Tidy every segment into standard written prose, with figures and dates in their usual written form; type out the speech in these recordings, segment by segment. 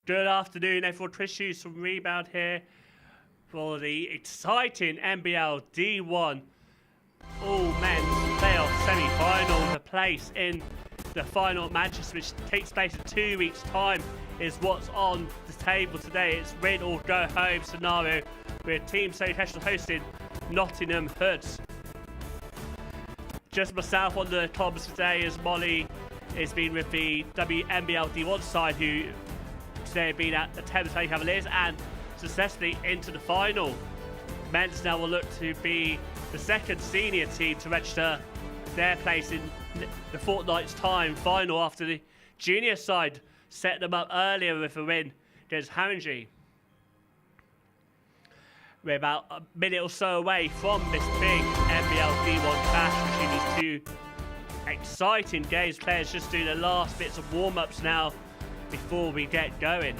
Good afternoon, everyone. Chris Hughes from Rebound here for the exciting NBL D1 All Men's Playoff Semi-Final. The place in the final at Manchester, which takes place in 2 weeks' time, is what's on the table today. It's win or go home scenario with Team Solent hosting Nottingham Hoods. Just myself on the comms today, as Molly has been with the WNBL D1 side, who today have been at the Thames Valley Cavaliers and successfully into the final. Men's now will look to be the second senior team to register their place in the fortnight's time final after the junior side set them up earlier with a win against Haringey. We're about a minute or so away from this big NBL D1 clash between these two exciting games. Players just doing the last bits of warm-ups now before we get going.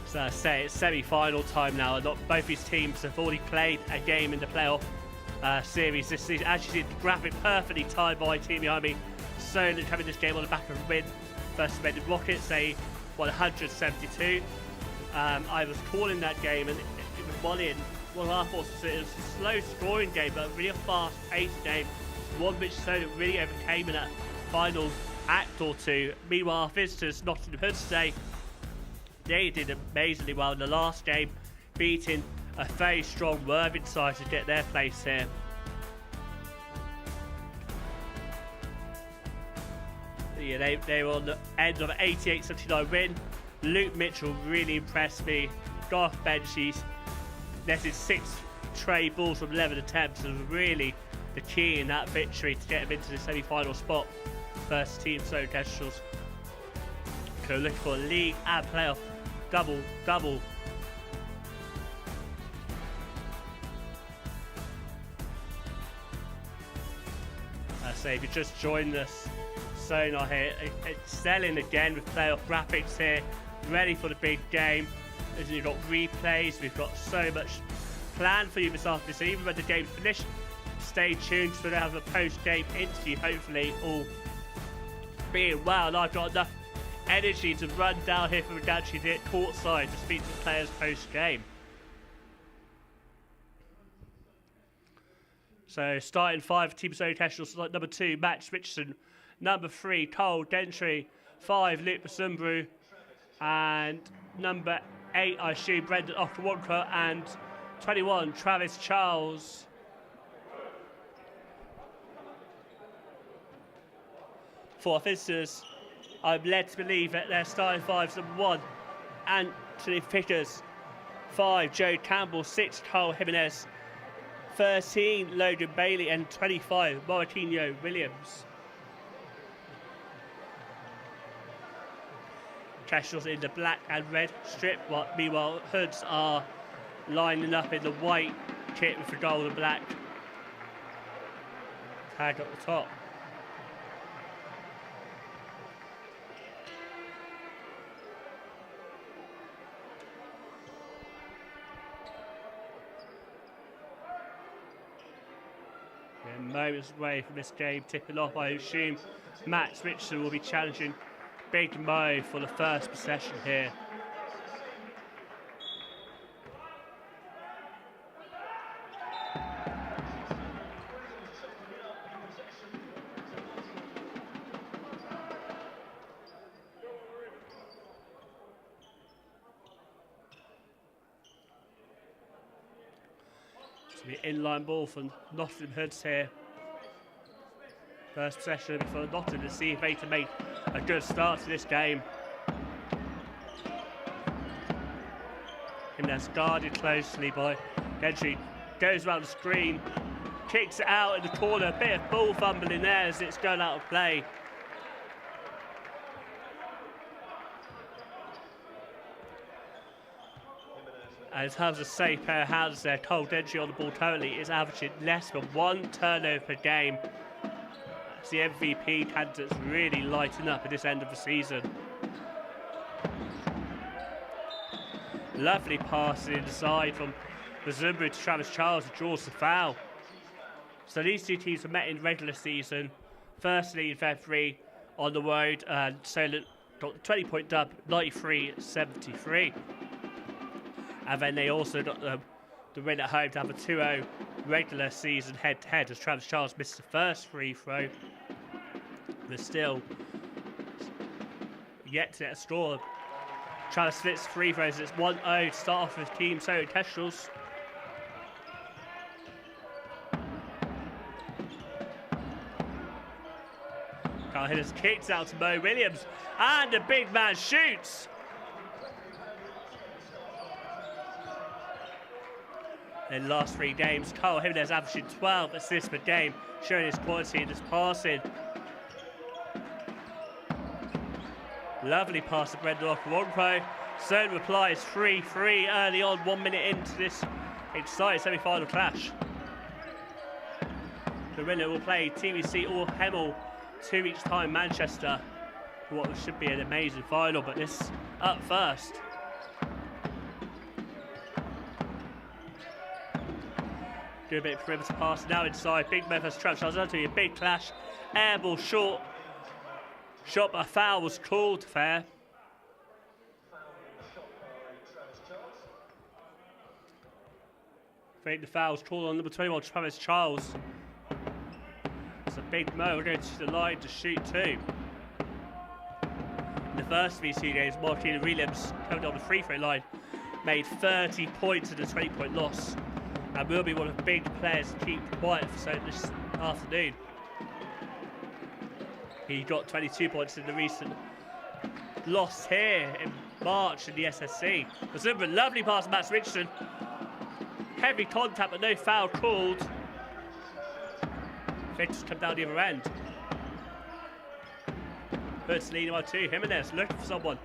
So I say it's semi-final time now. Both these teams have already played a game in the playoff series this season. As you see, the graphic perfectly timed by team behind me. Solent having this game on the back of a win versus the Rockets. They won 172. I was calling that game, and it was Molly and one of our thoughts. It was a slow scoring game, but a really fast-paced game. One which Solent really overcame in that final act or two. Meanwhile, our visitors, Nottingham Hoods today, they did amazingly well in the last game, beating a very strong Worthing side to get their place here. Yeah, they were on the end of an 88-79 win. Luke Mitchell really impressed me. Garth Benchies netted 6 tray balls from 11 attempts and was really the key in that victory to get him into the semi-final spot versus Team Solent Kestrels. So looking for a league and playoff double. So if you just joined us, Sonar here, excelling again with playoff graphics here, ready for the big game. As you've got replays, we've got so much planned for you this afternoon. So even when the game's finished, stay tuned because we're going to have a post-game interview, hopefully all being well. And I've got enough energy to run down here from Redacci to hit courtside to speak to the players post-game. So starting 5, Team Solent Kestrels, number 2, Max Richardson. Number 3, Cole Dentry. 5, Luke Basumbru. And number 8, I assume, Brendan Okawonka. And 21, Travis Charles. For our visitors, I'm led to believe that their starting 5's number 1, Anthony Fickers. 5, Joe Campbell. 6, Carl Jimenez. 13, Logan Bailey. And 25, Mauritino Williams. Kestrels in the black and red strip, meanwhile Hoods are lining up in the white kit with the gold and black tag at the top. We're moments away from this game tipping off. I assume Max Richardson will be challenging Big Mo for the first possession here. It's going to be an inline ball from Nottingham Hoods here. First possession for Nottingham to see if they can make a good start to this game. And that's guarded closely by Gentry. Goes around the screen, kicks it out in the corner. A bit of ball fumbling there as it's going out of play. And in terms of safe pair of hands there, Cole Gentry on the ball currently is averaging less than 1 turnover per game. The MVP candidates really lighting up at this end of the season. Lovely pass inside from Bazumbu to Travis Charles, who draws the foul. So these two teams were met in regular season. Firstly in February on the road, and Solent got the 20-point dub, 93-73. And then they also got the win at home to have a 2-0 regular season head-to-head as Travis Charles missed the first free throw. But still yet to get a score. Travis splits free throws. It's 1-0 to start off with Team Solent Kestrels. Carl Hidders kicks out to Mo Williams, and the big man shoots. In the last 3 games, Carl Hidders averaging 12 assists per game, showing his quality in his passing. Lovely pass to Brendan Okoronkwo. Solent replies 3-3 early on, 1 minute into this exciting semi-final clash. The winner will play TBC or Hemel 2 weeks' time, Manchester, for what should be an amazing final, but this up first. Do a bit of perimeter pass now inside. Big Memphis Travis Charles. That's going to be a big clash. Air ball short. Shot, but a foul was called fair. I think the foul was called on number 21, Travis Charles. It's a big Mo going to the line to shoot too. In the first of these 2 games, Martin Williams coming on the free throw line, made 30 points in a 20-point loss, and will be one of the big players to keep quiet for Solent this afternoon. He got 22 points in the recent loss here in March in the SSC. Bazumbu, lovely pass to Max Richardson. Heavy contact but no foul called. Victor's come down the other end. Puts leading by 2. Jimenez looking for someone.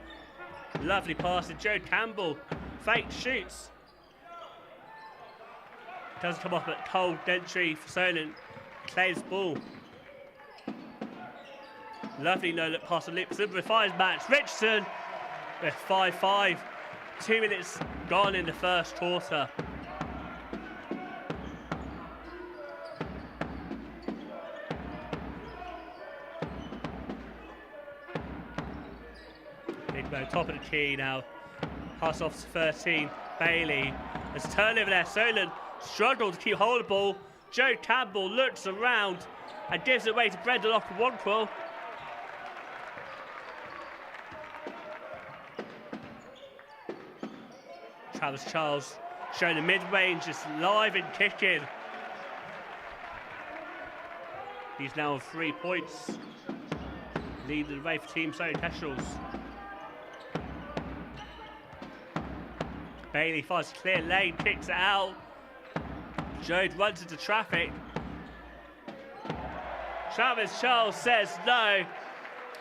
Lovely pass to Joe Campbell. Fake shoots. Doesn't come off, but cold entry for Solent. Claims ball. Lovely no-look pass to Luke Bazumbu. Fires Max Richardson with 5-5. 2 minutes gone in the first quarter. Big Mo, top of the key now. Pass off to 13. Bailey has turned over there. Solent struggled to keep hold of the ball. Joe Campbell looks around and gives it away to Brendan Okoronkwo. Travis Charles showing the mid-range, just live and kicking. He's now on 3 points, leading the way for Team Solent Kestrels. Bailey finds a clear lane, kicks it out. Jode runs into traffic. Travis Charles says no,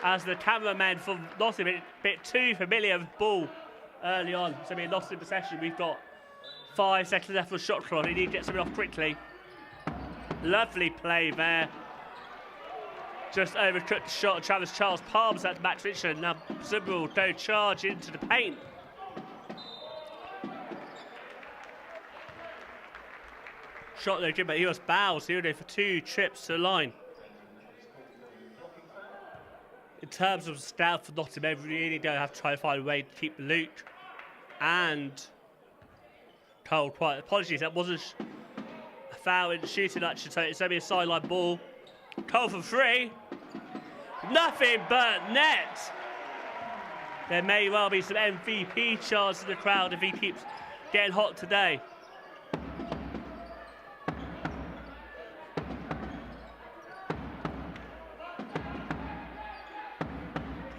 as the cameraman from Nottingham a bit too familiar with the ball early on. It's going to be a loss in possession. We've got 5 seconds left for the shot clock. He needs to get something off quickly. Lovely play there. Just overcooked the shot. Travis Charles palms that to Max Richardson. Now Bazumbu will go charge into the paint. Shot no good, but he was fouled. So he'll go for 2 trips to the line. In terms of stout for Nottingham, they really don't have to try to find a way to keep Luke and Cole quiet. Apologies, that wasn't a foul in shooting action, so it's only a sideline ball. Cole for 3. Nothing but net. There may well be some MVP chance in the crowd if he keeps getting hot today.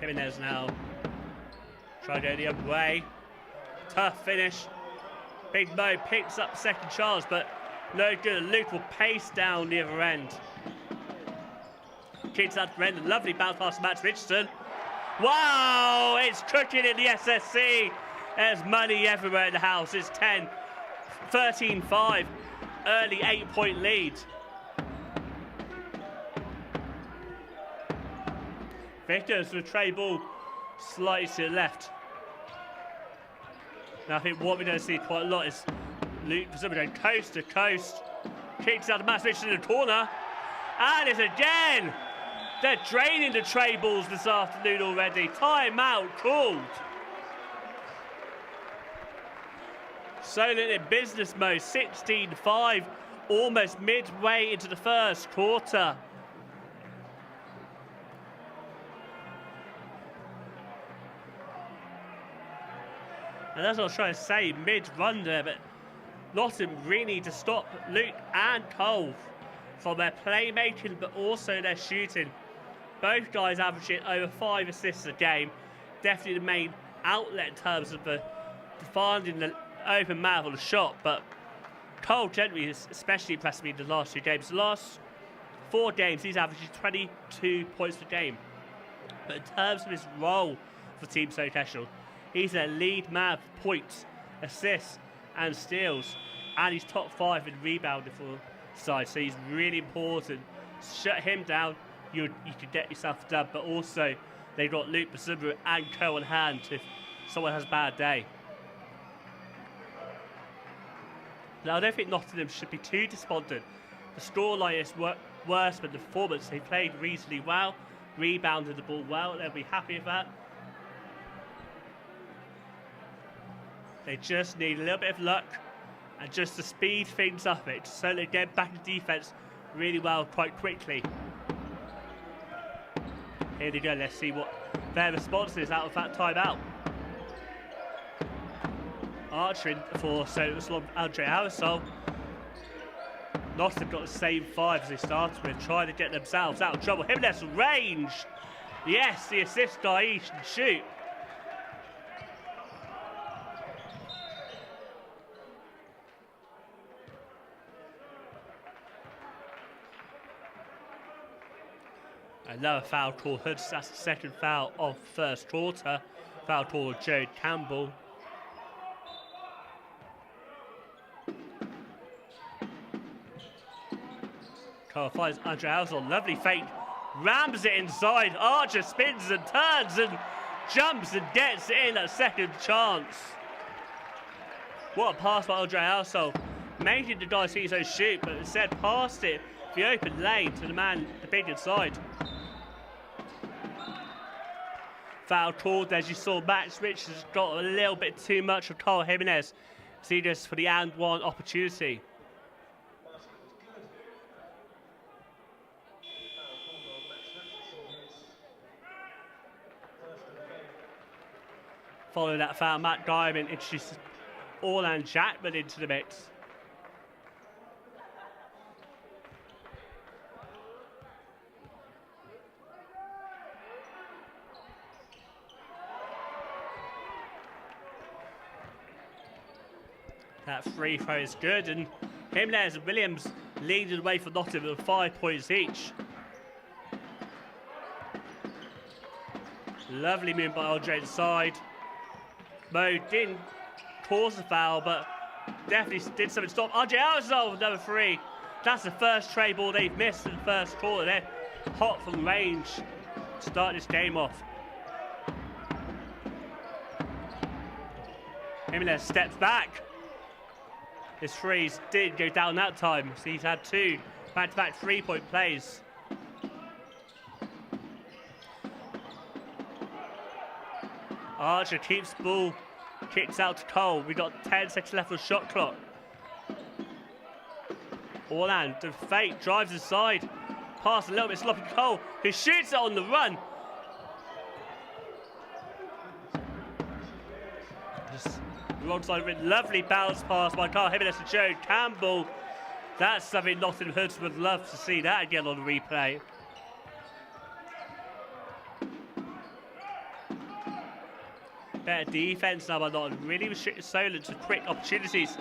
Jimenez now. Try to go the other way. Tough finish. Big Mo picks up second chance, but no good. Luke will pace down the other end. Kicks out to Brendan. Lovely bounce pass to Max Richardson. Wow! It's cooking in the SSC. There's money everywhere in the house. It's 13-5. Early 8-point lead. Vickers with a tray ball slightly to the left. Now I think what we're going to see quite a lot is Luke going coast to coast. Kicks out of Matt Richardson in the corner. And it's again. They're draining the tray balls this afternoon already. Timeout called. Solent in business mode, 16-5, almost midway into the first quarter. And that's what I was trying to say, mid-run there, but Nottingham really need to stop Luke and Cole from their playmaking, but also their shooting. Both guys averaging over 5 assists a game. Definitely the main outlet in terms of finding the open mouth on the shot, but Cole generally has especially impressed me in the last 2 games. The last 4 games, he's averaging 22 points per game. But in terms of his role for Team Solent Kestrels, he's a lead man for points, assists, and steals, and he's top 5 in rebounding for the side. So he's really important. Shut him down, you could get yourself a dub. But also, they've got Luke Basubru and Cole on hand if someone has a bad day. Now, I don't think Nottingham should be too despondent. The scoreline is worse than the performance. They played reasonably well, rebounded the ball well. They'll be happy with that. They just need a little bit of luck and just to speed things up a bit, so they get back to defence really well quite quickly. Here they go. Let's see what their response is out of that timeout. Archering for Solent, Andre Aerosol. Nottingham got the same 5 as they started with, trying to get themselves out of trouble. Jimenez range. Yes, the assist guy, he should shoot. Another foul call, Hoods. That's the second foul of first quarter. Foul call of Joe Campbell. Cole finds Andre Aerosol. Lovely fake. Rams it inside. Archer spins and turns and jumps and gets it in at second chance. What a pass by Andre Aerosol. Making the guys think he's shoot, but instead passed it the open lane to the man the big inside. Foul called, as you saw. Max Richards got a little bit too much of Cole Jimenez. See this for the and one opportunity. Following that foul, Matt Diamond introduces Orlan Jackman into the mix. That free throw is good, and Jimenez and Williams leading the way for Nottingham with 5 points each. Lovely move by Andre inside. Mo didn't cause the foul, but definitely did something to stop. Andre Aerosol with number 3. That's the first tray ball they've missed in the first quarter. They're hot from range to start this game off. Jimenez steps back. His threes did go down that time, so he's had 2 back-to-back 3-point plays. Archer keeps the ball, kicks out to Cole. We've got 10 seconds left on the shot clock. Orland, the fake, drives inside. Pass a little bit sloppy to Cole, who shoots it on the run. Just wrong side of it. Lovely bounce pass by Carl Jimenez to Joe Campbell. That's something Nottingham Hoods would love to see that again on the replay. Better defense now by Nottingham. Really restricted Solent to quick opportunities.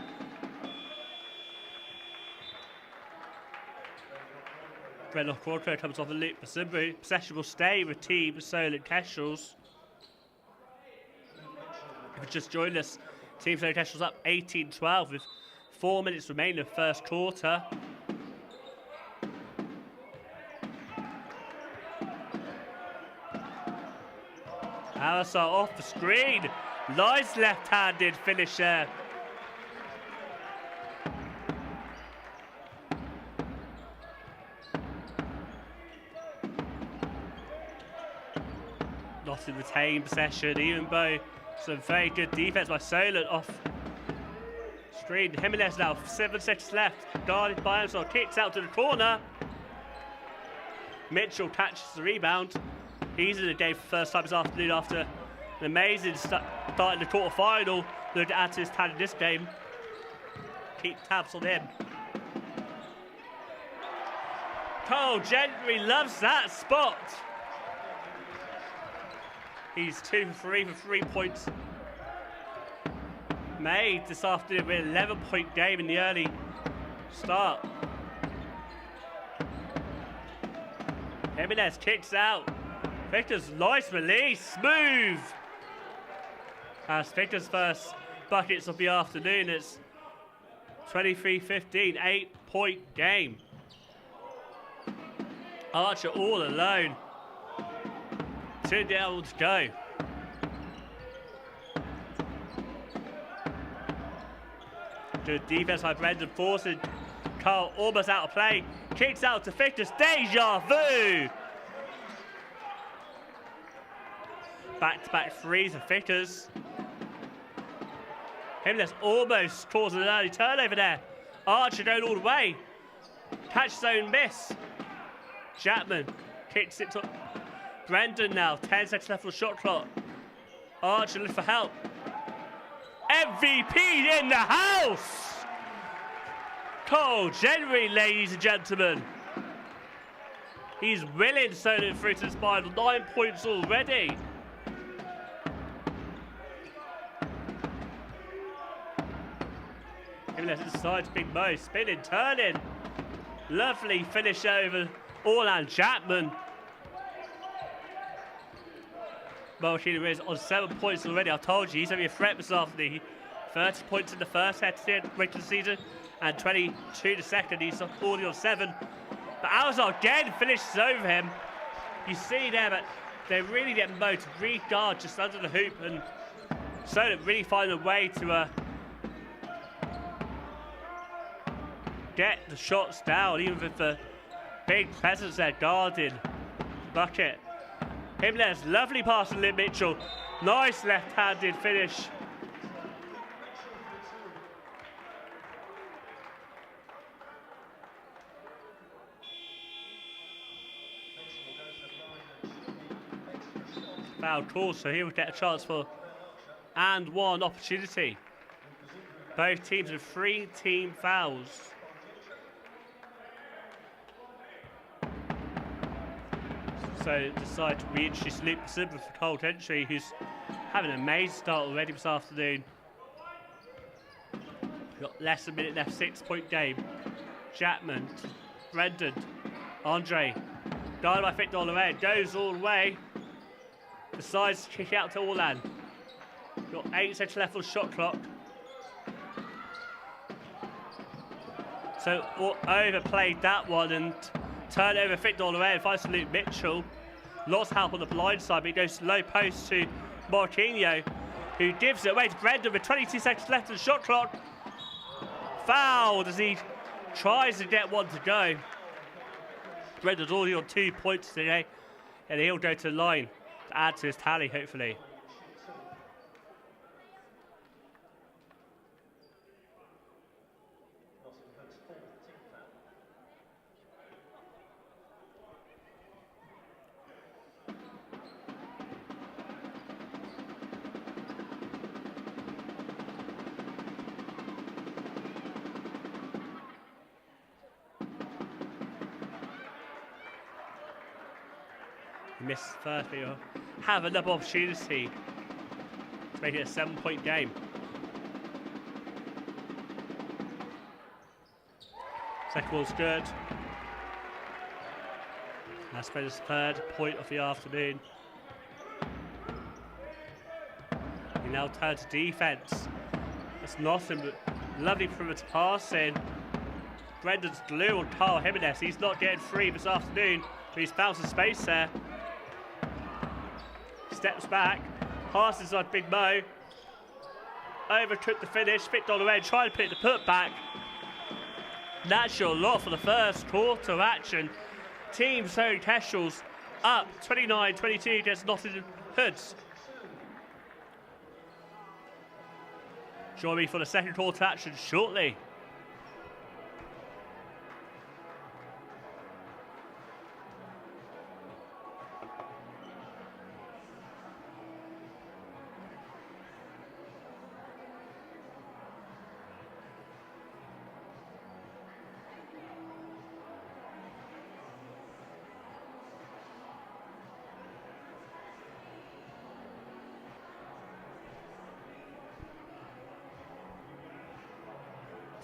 Brendan Quadro comes off the loop for Simbu. Possession will stay with Team Solent Kestrels. If you just joined us, Team Solent Kestrels up 18-12 with 4 minutes remaining in the first quarter. Aerosol off the screen. Nice left-handed finish there. Nottingham retain possession, even though some very good defense by Solent off screen. Jimenez now, 7 seconds left, guarded by himself, kicks out to the corner. Mitchell catches the rebound. He's in the game for the first time this afternoon after an amazing start in the quarter-final. Looking to add to his talent in this game. Keep tabs on him. Cole Gentry loves that spot. He's 2 for 3 for 3 points made this afternoon with an 11-point game in the early start. Jimenez kicks out. Victor's nice release, smooth. As Victor's first buckets of the afternoon, it's 23-15, 8-point game. Archer all alone. 2 down to go. Good defense by Brendan, forcing Carl almost out of play. Kicks out to Victor's deja vu. Back-to-back threes for Vickers. Jimenez almost causing an early turnover there. Archer going all the way. Catch zone miss. Chapman kicks it to Brendan now. 10 seconds left on the shot clock. Archer looking for help. MVP in the house! Cole Gentry, ladies and gentlemen. He's willing Solent through to the final. 9 points already. Jimenez inside to Big Mo, spinning, turning. Lovely finish over Orlan Chapman. Marquino is on 7 points already. I told you he's going to be a threat this afternoon. 30 points in the first head to the regular season and 22 the second. He's already on 7. But Alzar again finishes over him. You see there that they really get Mo to re-guard just under the hoop, and Solent really find a way to get the shots down, even with the big presence there guarding bucket. Jimenez, lovely pass to Lynn Mitchell. Nice left-handed finish. Foul call, so he will get a chance for and 1 opportunity. Both teams with 3 team fouls. So decide to reintroduce Luke Silver for Cole Gentry, who's having an amazing start already this afternoon. Got less than a minute left, 6-point game. Chapman, Brendan, Andre, guarded by Victor Lorraine, goes all the way. Decides to kick out to Orlan. Got 8 seconds left on the shot clock. So overplayed that one and turned over Victor Lorraine, finds Luke Mitchell. Lots of help on the blind side, but he goes low post to Marquinhos, who gives it away to Brendan with 22 seconds left on the shot clock. Fouled as he tries to get one to go. Brendan's already on 2 points today, and he'll go to the line to add to his tally, hopefully. Missed first, but you'll have another opportunity to make it a 7-point game. Second ball's good. That's been his 3rd point of the afternoon. He now turns to defense. That's nothing but lovely perimeter passing. Brendan's glue on Carl Jimenez. He's not getting free this afternoon, but he's found some space there. Steps back, passes on Big Mo, overtook the finish. Picked on the end, trying to pick the putback. Natural lot for the first quarter action. Team Solent Kestrels up 29-22 against Nottingham Hoods. Join me for the second quarter action shortly.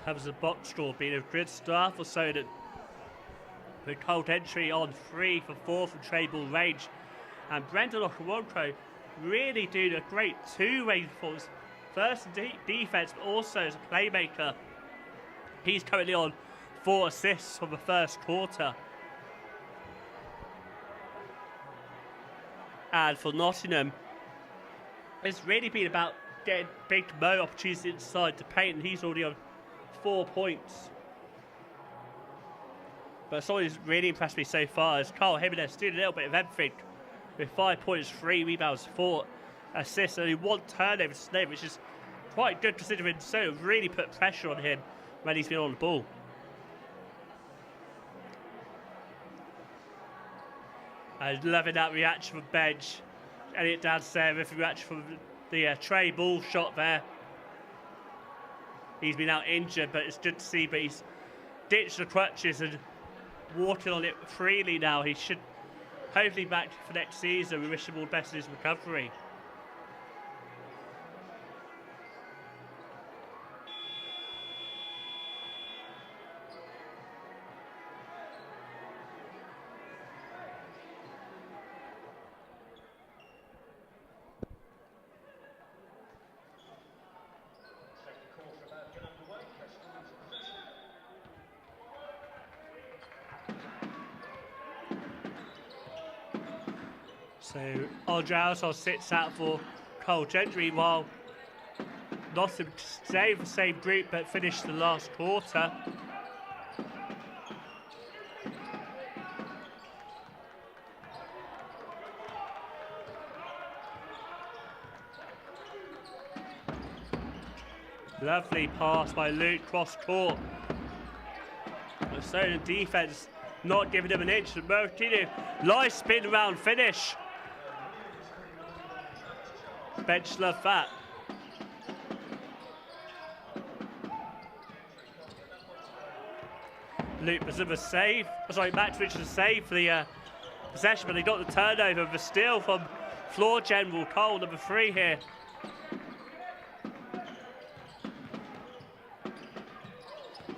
Has a box score being a good start for Solent. With cold entry on 3 for 4 from trade ball range. And Brendan Okawonkwo really doing a great two-way performance. First defense, but also as a playmaker. He's currently on 4 assists from the first quarter. And for Nottingham, it's really been about getting big Mo opportunities inside the paint, and he's already on 4 points. But someone who's really impressed me so far is Carl Jimenez, doing a little bit of everything with 5 points, 3 rebounds, 4 assists, and only 1 turnover to Slade, which is quite good considering Solent really put pressure on him when he's been on the ball. I'm loving that reaction from bench. Elliot downstairs with a reaction from the Trey Ball shot there. He's been out injured, but it's good to see. But he's ditched the crutches and walking on it freely now. He should hopefully back for next season. We wish him all the best in his recovery. So Aldrauso sits out for Cole Gentry, while Nottingham stay with the same group but finished the last quarter. Lovely pass by Luke, cross court. The Solent defense not giving them an inch. Martino, nice spin round finish. Bench love that. Luke Bazuma save. Sorry, Max Richards save for the possession, but they got the turnover. The steal from floor general Cole, number 3 here.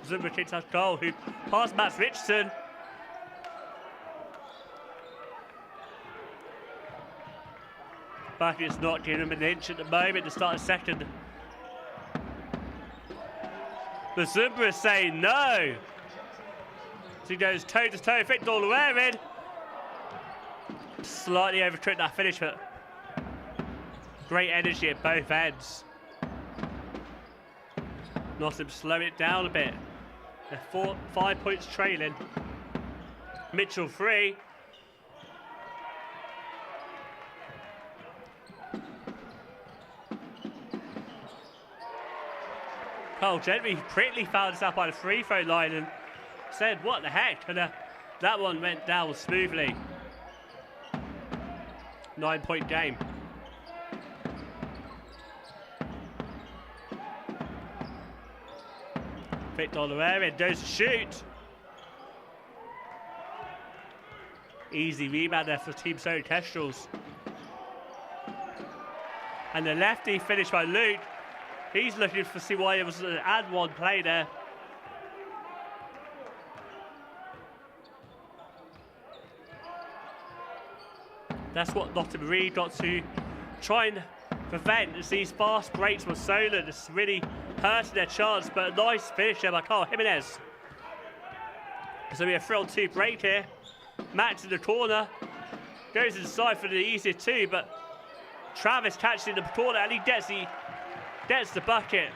Bazuma kicks out goal, who passed Max Richardson. But it's not giving him an inch at the moment to start a second. The Zumba is saying no. So he goes toe to toe, Victor Llewellyn. Slightly overtook that finish, but great energy at both ends. Nottingham slowing it down a bit. They're 5 points trailing. Mitchell 3. Cole Gentry quickly found himself by the free throw line and said, what the heck? And that one went down smoothly. 9-point game. Victor Llewellyn goes to shoot. Easy rebound there for Team Solent Kestrels. And the lefty finished by Luke. He's looking to see why it was an and one play there. That's what Nottingham really got to try and prevent, as these fast breaks from Solent. It's really hurting their chance, but a nice finish there by Carl Jimenez. So we have a 3-on-2 break here. Max in the corner. Goes inside for the easier 2, but Travis catches in the corner and he gets the gets the bucket.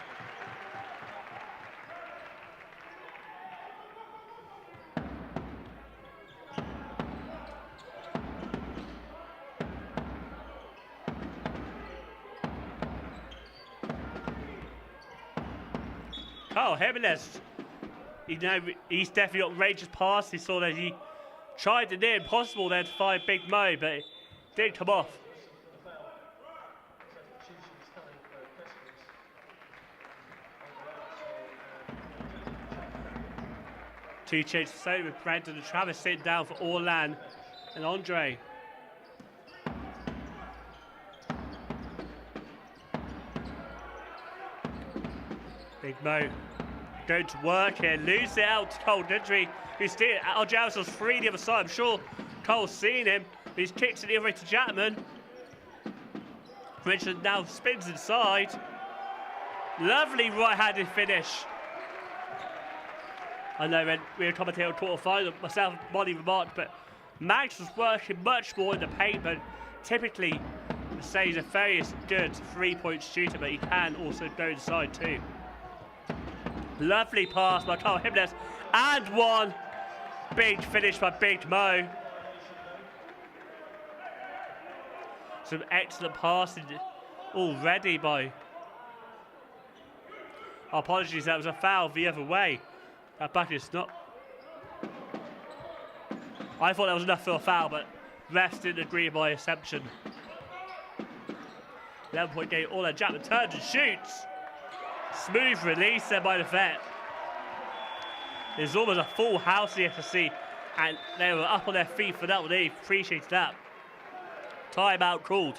Carl Jimenez, he's definitely got range of pass. He saw that he tried the near impossible there to find Big Mo, but it didn't come off. Two changes so with Brandon and Travis sitting down for Orlan and Andre. Big Mo going to work here, lose it out to Cole Didry, who's still Aljaus's free the other side. I'm sure Cole's seen him, but he's kicked it the other way to Chapman. Richard now spins inside. Lovely right-handed finish. I know when we were commentating on quarter-final, myself and Molly remarked, but Max was working much more in the paint, but typically, say he's a very good three-point shooter, but he can also go inside too. Lovely pass by Carl Jimenez, and one big finish by Big Mo. Some excellent passing already by... Apologies, that was a foul the other way. That bucket's not... I thought that was enough for a foul, but refs didn't agree with my assumption. 11-point game, all that Chapman turns and shoots. Smooth release there by the vet. There's almost a full house here to see, and they were up on their feet for that one. They appreciated that. Timeout called.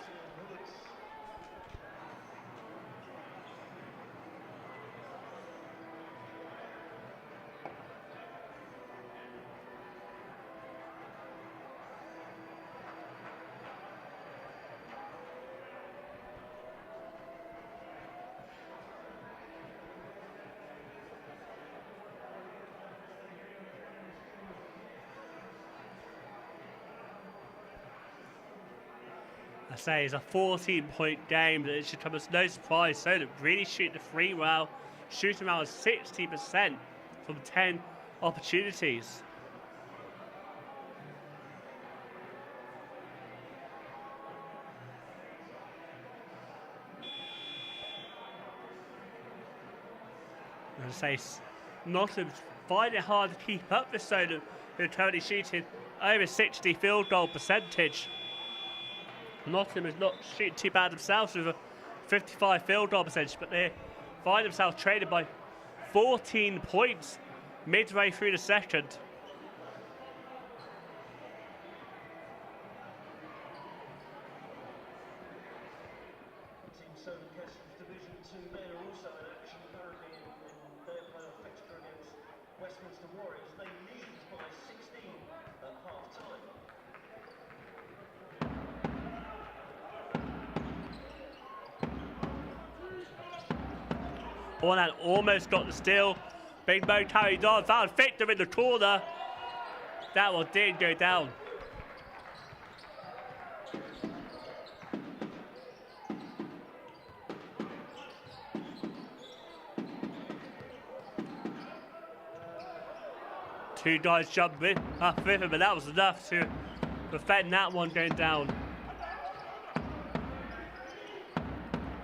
I say it's a 14-point game, that it should come as no surprise. Solent really shoot the free well, shooting around 60% from 10 opportunities. As I say, Nottingham find it hard to keep up with Solent, who are currently shooting over 60 field goal percentage. Nottingham is not shooting too bad themselves with a 55 field goal percentage, but they find themselves traded by 14 points midway through the second. Team Solent Kestrels Division 2 men are also in action currently in their playoff fixture against Westminster Warriors. They lead by 16 at half-time. Orlan almost got the steal. Big Mo carried on, found Victor in the corner. That one did go down. Two guys jumped up with him, but that was enough to prevent that one going down.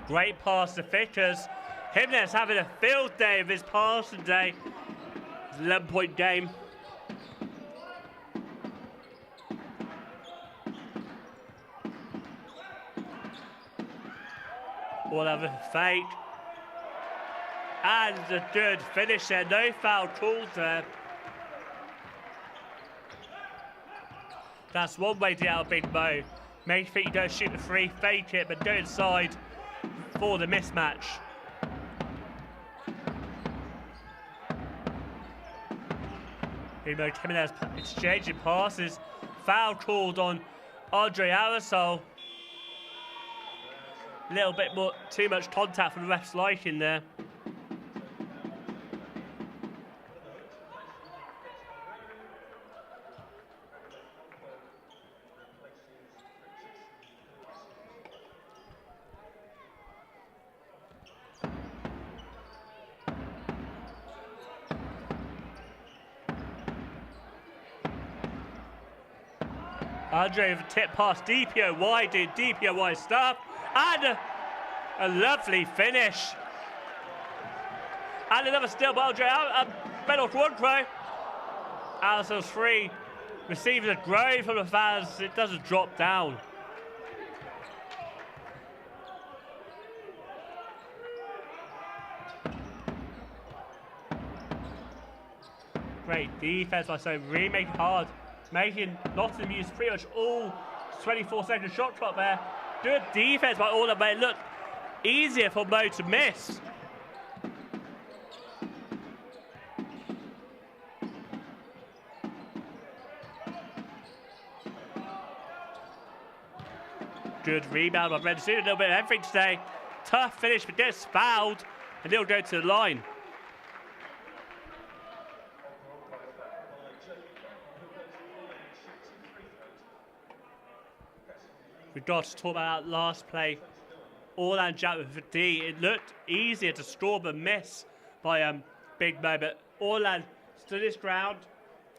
Great pass to Vickers. Jimenez having a field day of his passing day. It's an 11-point game. All have a fake. And a good finish there. No foul called there. That's one way to get out of Big Mo. Make you think you don't shoot the free, fake it, but go inside for the mismatch. Big Mo Jimenez exchanging passes. Foul called on Andre Aerosol. A little bit more, too much contact from the ref's liking there. Andre with a tip pass, DPOY did DPOY stuff, and a lovely finish. And another steal by Andre, Ben off one throw. Alison's free, receiving a groan from the fans, it doesn't drop down. Great defense by Solent, really making it hard, making Nottingham use pretty much all 24-second shot clock there. Good defense by all of them. It looked easier for Mo to miss. Good rebound by Brendan. Doing a little bit of everything today. Tough finish, but gets fouled, and he'll go to the line. We've got to talk about that last play. Orland Jack with a D. It looked easier to score but miss by Big Mo, but Orland stood his ground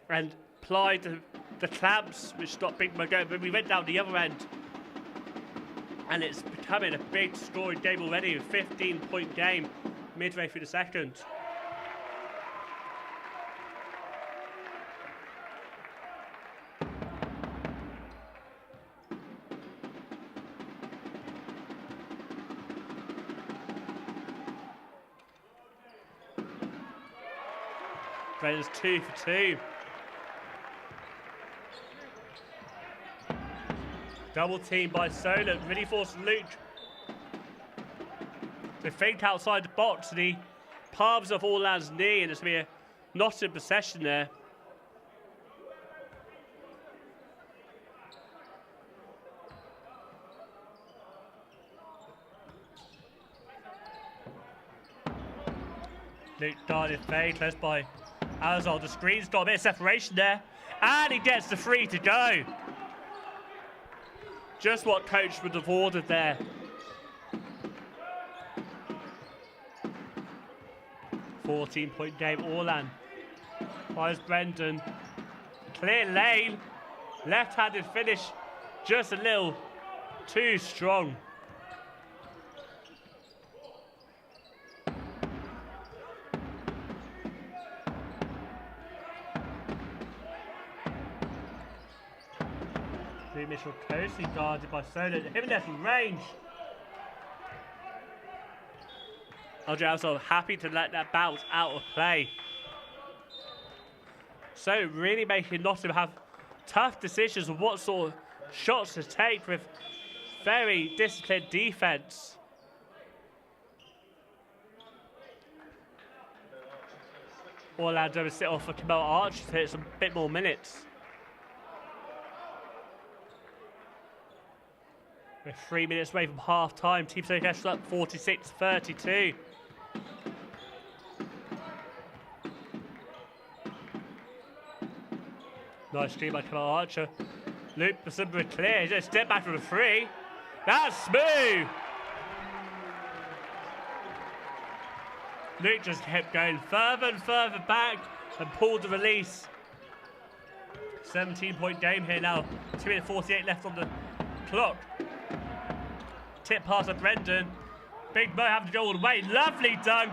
and applied the clamps, which stopped Big Mo going. But we went down the other end, and it's becoming a big scoring game already, a 15-point game midway through the second. Brendan's 2 for 2. Double team by Solent, really forced Luke to think outside the box, and he palms off Orland's knee, and it's going to be a not in possession there. Luke darted very close by Alazol. The screen's got a bit of separation there, and he gets the free to go. Just what coach would have ordered there. "14-point game, Orland. Finds Brendan. Clear lane. Left-handed finish. Just a little too strong. Mitchell closely guarded by Solent. Him and from range. Andre also happy to let that bounce out of play. So really making Nottingham have tough decisions of what sort of shots to take with very disciplined defence. Orlando will sit off for Kamal Archer to hit some bit more minutes. We're 3 minutes away from half time. Team Solent Kestrels up 46-32. Nice stream by Kamal Archer. Luke Basumba clear. He's just step back from the free. That's smooth. Luke just kept going further and further back and pulled the release. 17-point game here now. 2 minutes 48 left on the clock. Tip pass of Brendan. Big Mo having to go all the way. Lovely dunk.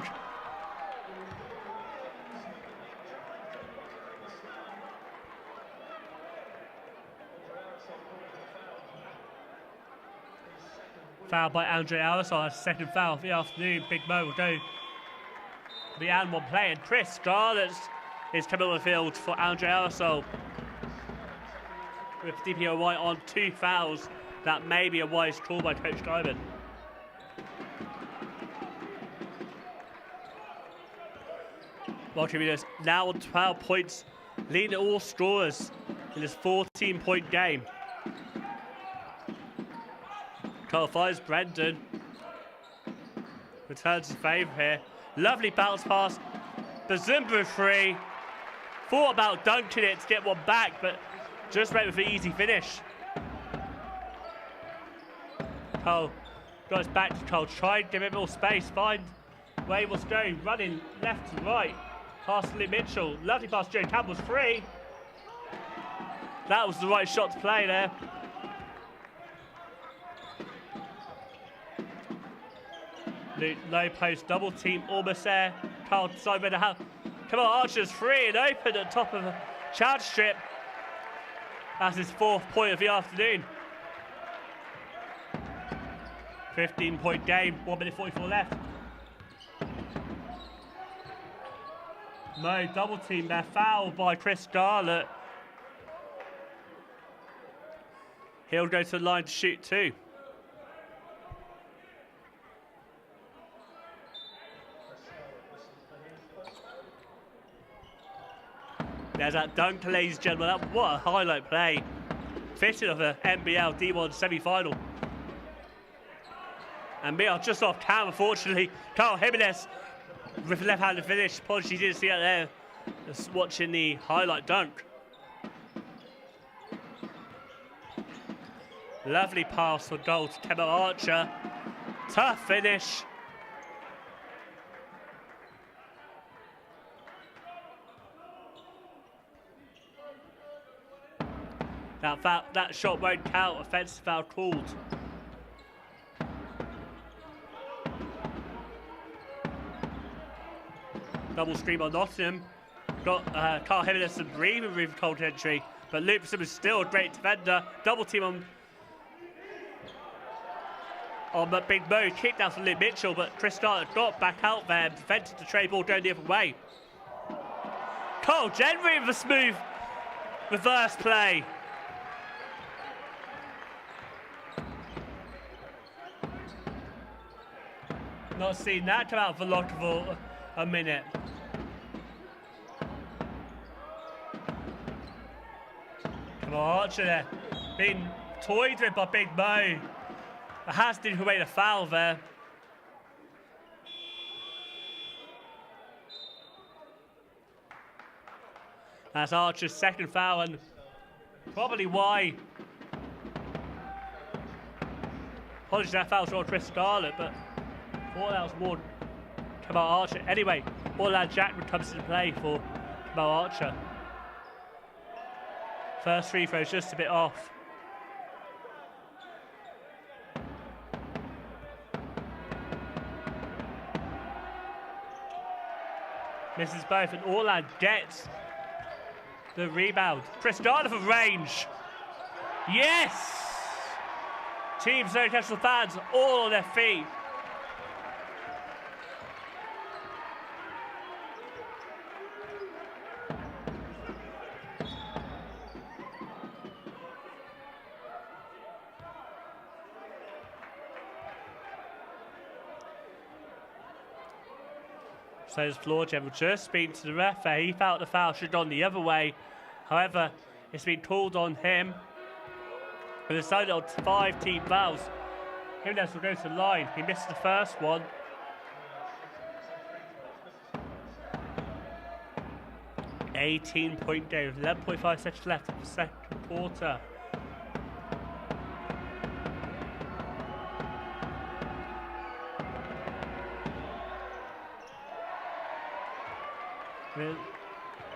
Foul by Andre Alisson, second foul of the afternoon. Big Mo will go the and one play, and Chris Scarlett is coming on the field for Andre Alisson with DPOY on 2 fouls. That may be a wise call by Coach Diamond. Welcome now on 12 points, leading all scorers in this 14-point game. Carl finds Brendan. Returns his favour here. Lovely bounce pass. Bazumba free. Thought about dunking it to get one back, but just went with an easy finish. Cole got his back to Cole. Tried to give him more space. Find where he was going. Running left to right. Pass to Lee Mitchell. Lovely pass. Joe Campbell's free. That was the right shot to play there. Low post double team almost there. Carl decided to have. Come on, Archer's free and open at top of a charge strip. That's his 4th point of the afternoon. 15-point game, 1 minute 44 left. No double team there, foul by Chris Scarlett. He'll go to the line to shoot 2. There's that dunk, ladies and gentlemen. What a highlight play. Fitting of the NBL D1 semi-final. And we are just off cam, unfortunately. Carl Jimenez with left-handed finish. Apologies, you didn't see it there. Just watching the highlight dunk. Lovely pass for goal to Kemba Archer. Tough finish. That shot won't count. Offensive foul called. Double screen on Nottingham. Got Carl Jimenez and breathing room for cold entry, but Lupson is still a great defender. Double team on the big Mo. Kicked out from Luke Mitchell, but Chris Scarlett got back out there and prevented the trade ball going the other way. Cole Genry with a smooth reverse play. Not seen that come out for lot of a minute. Come on, Archer there. Being toyed with by Big Mo. It has to away the foul there. That's Archer's 2nd foul, and probably why. Apologies, that foul's on Chris Scarlett, but I thought that was more Kemal Archer. Anyway, Orlando Jackman comes into play for Kemal Archer. First free throw is just a bit off. Misses both, and Orlando gets the rebound. Chris Gardner for range. Yes! Team Zone Kestrels fans all on their feet. So his floor general just speaking to the ref there. He felt the foul should have gone the other way. However, it's been called on him. And decided on 5 team fouls. Jimenez will go to the line. He missed the first one. $18-point game, 11.5 seconds left of the 2nd quarter.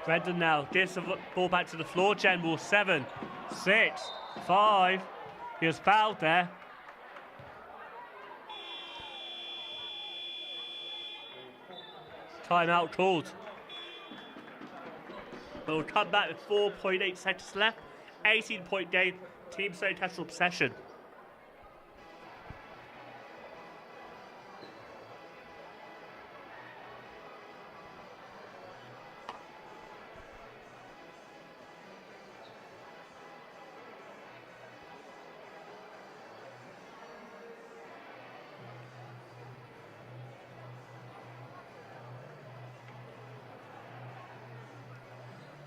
Brendan now gives the ball back to the floor general. 7, 6, 5. He was fouled there. Timeout called. But we'll come back with 4.8 seconds left. 18-point game. Team Zone Kestrels possession.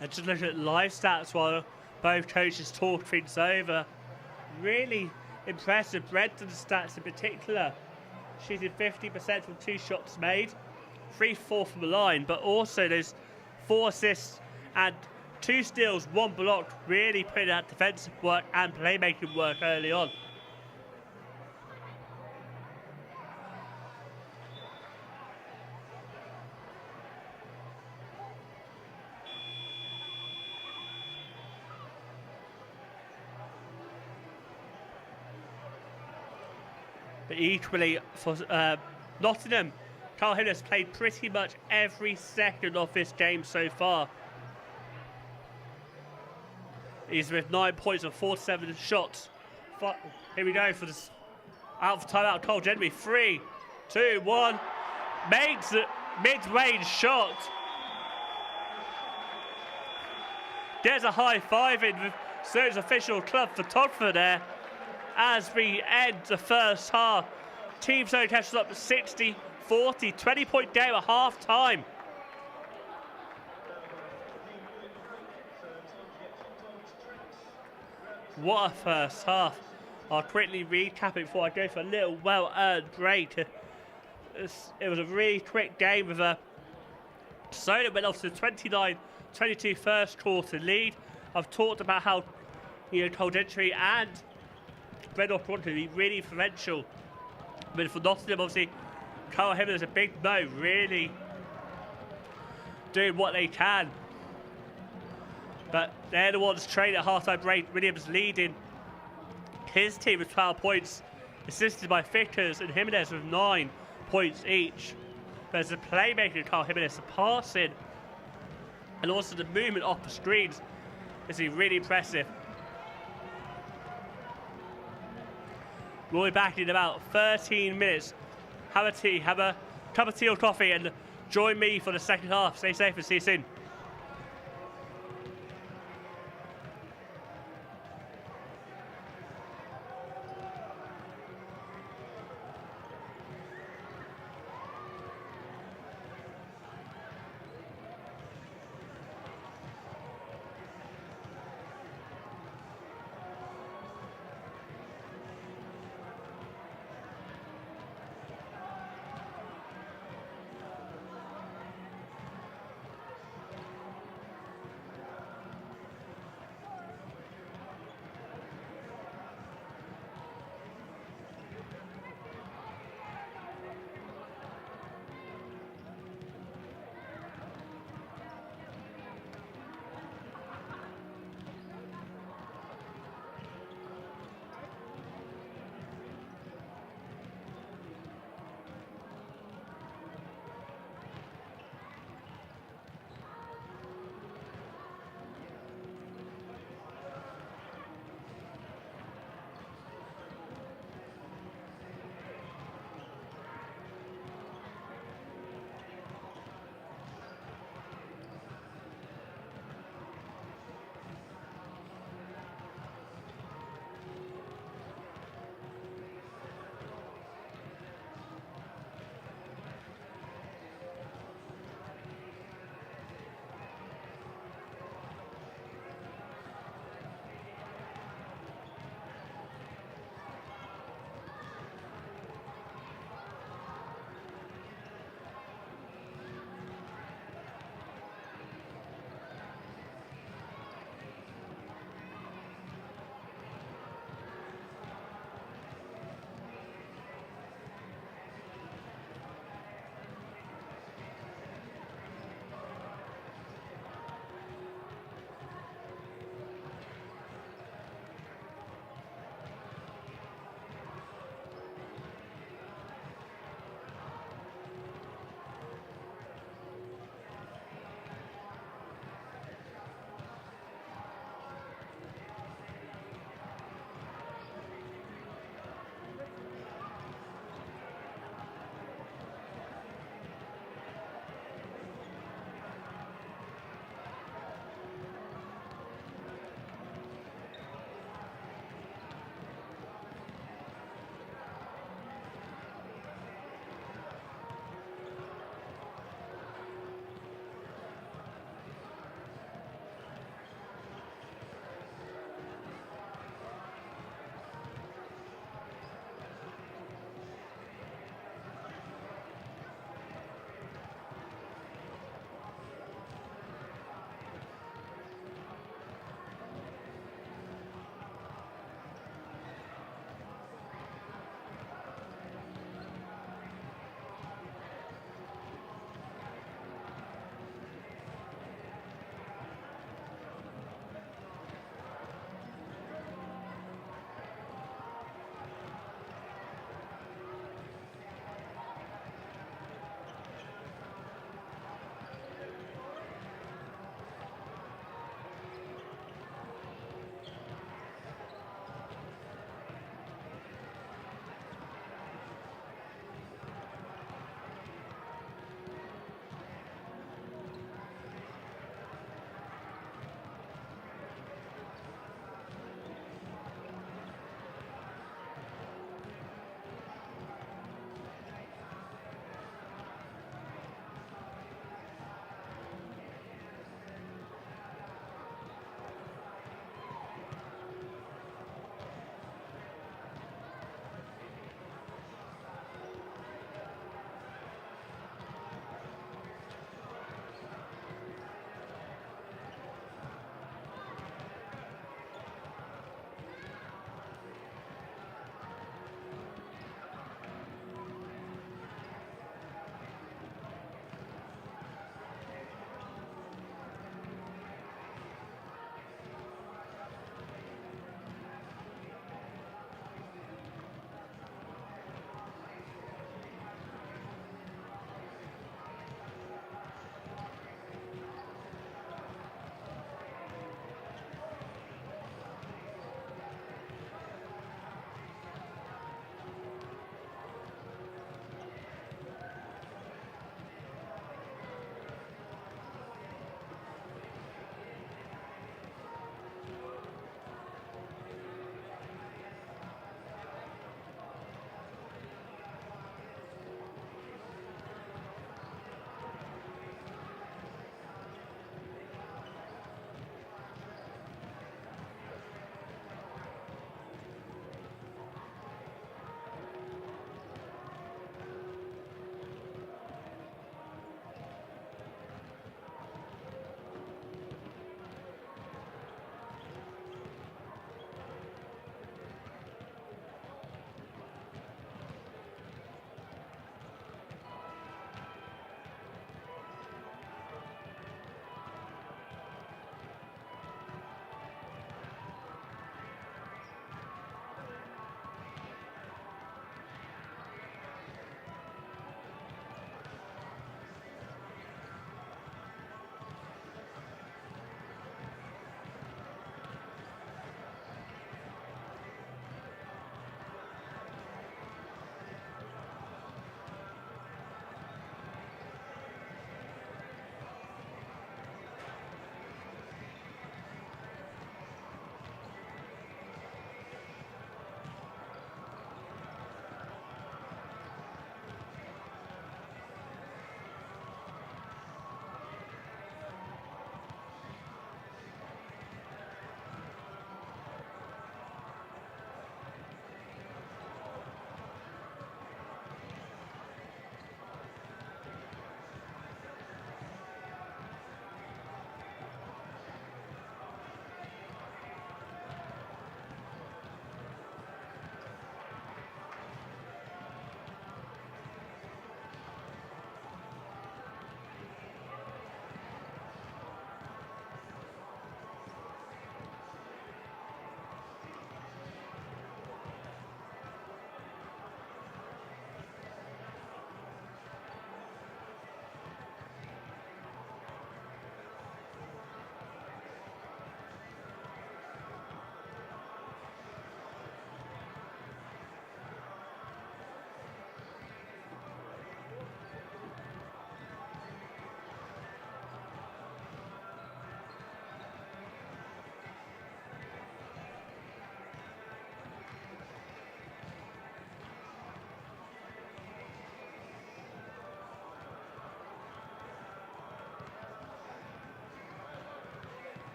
And just look at live stats while both coaches talk things over. Really impressive. Brendan's stats in particular. Shooting 50% from 2 shots made, 3-4 from the line, but also those 4 assists and 2 steals, 1 block, really putting out defensive work and playmaking work early on. But equally, for Nottingham, Carl Jimenez played pretty much every second of this game so far. He's with 9 points and 47 shots. Here we go for this out of timeout. Cole Gentry, 3, 2, 1. Makes the mid-range shot. There's a high five in with Solent's official club photographer there as we end the first half. Team Solent catches up to 60-40, 20-point game at half time. What a first half. I'll quickly recap it before I go for a little well-earned break. It was a really quick game with a Solent went off to the 29-22 first quarter lead. I've talked about how Cole Gentry and Brendan want to be really influential. But for Nottingham, obviously, Carl Jimenez is a big no, really doing what they can. But they're the ones training at half-time break. Williams leading his team with 12 points, assisted by Vickers and Jimenez with 9 points each. There's the playmaking of Carl Jimenez, the passing, and also the movement off the screens is really impressive. We'll be back in about 13 minutes. Have a tea, have a cup of tea or coffee, and join me for the second half. Stay safe and see you soon.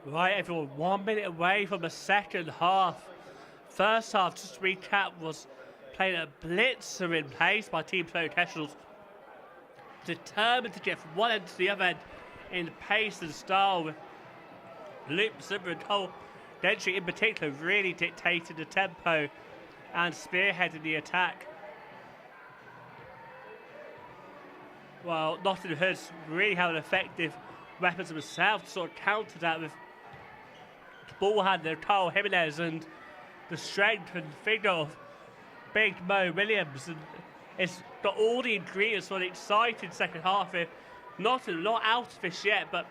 Right, everyone, 1 minute away from the second half. First half, just to recap, was playing a blitzer in pace by Team Solent Kestrels, determined to get from one end to the other end in pace and style, with Luke Zimmer and Cole Gentry in particular really dictated the tempo and spearheading the attack. While Nottingham Hoods really have an effective weapons themselves to sort of counter that with ball handler Carl Jimenez and the strength and figure of Big Mo Williams, and it's got all the ingredients for an exciting second half. With not a lot out of this yet, but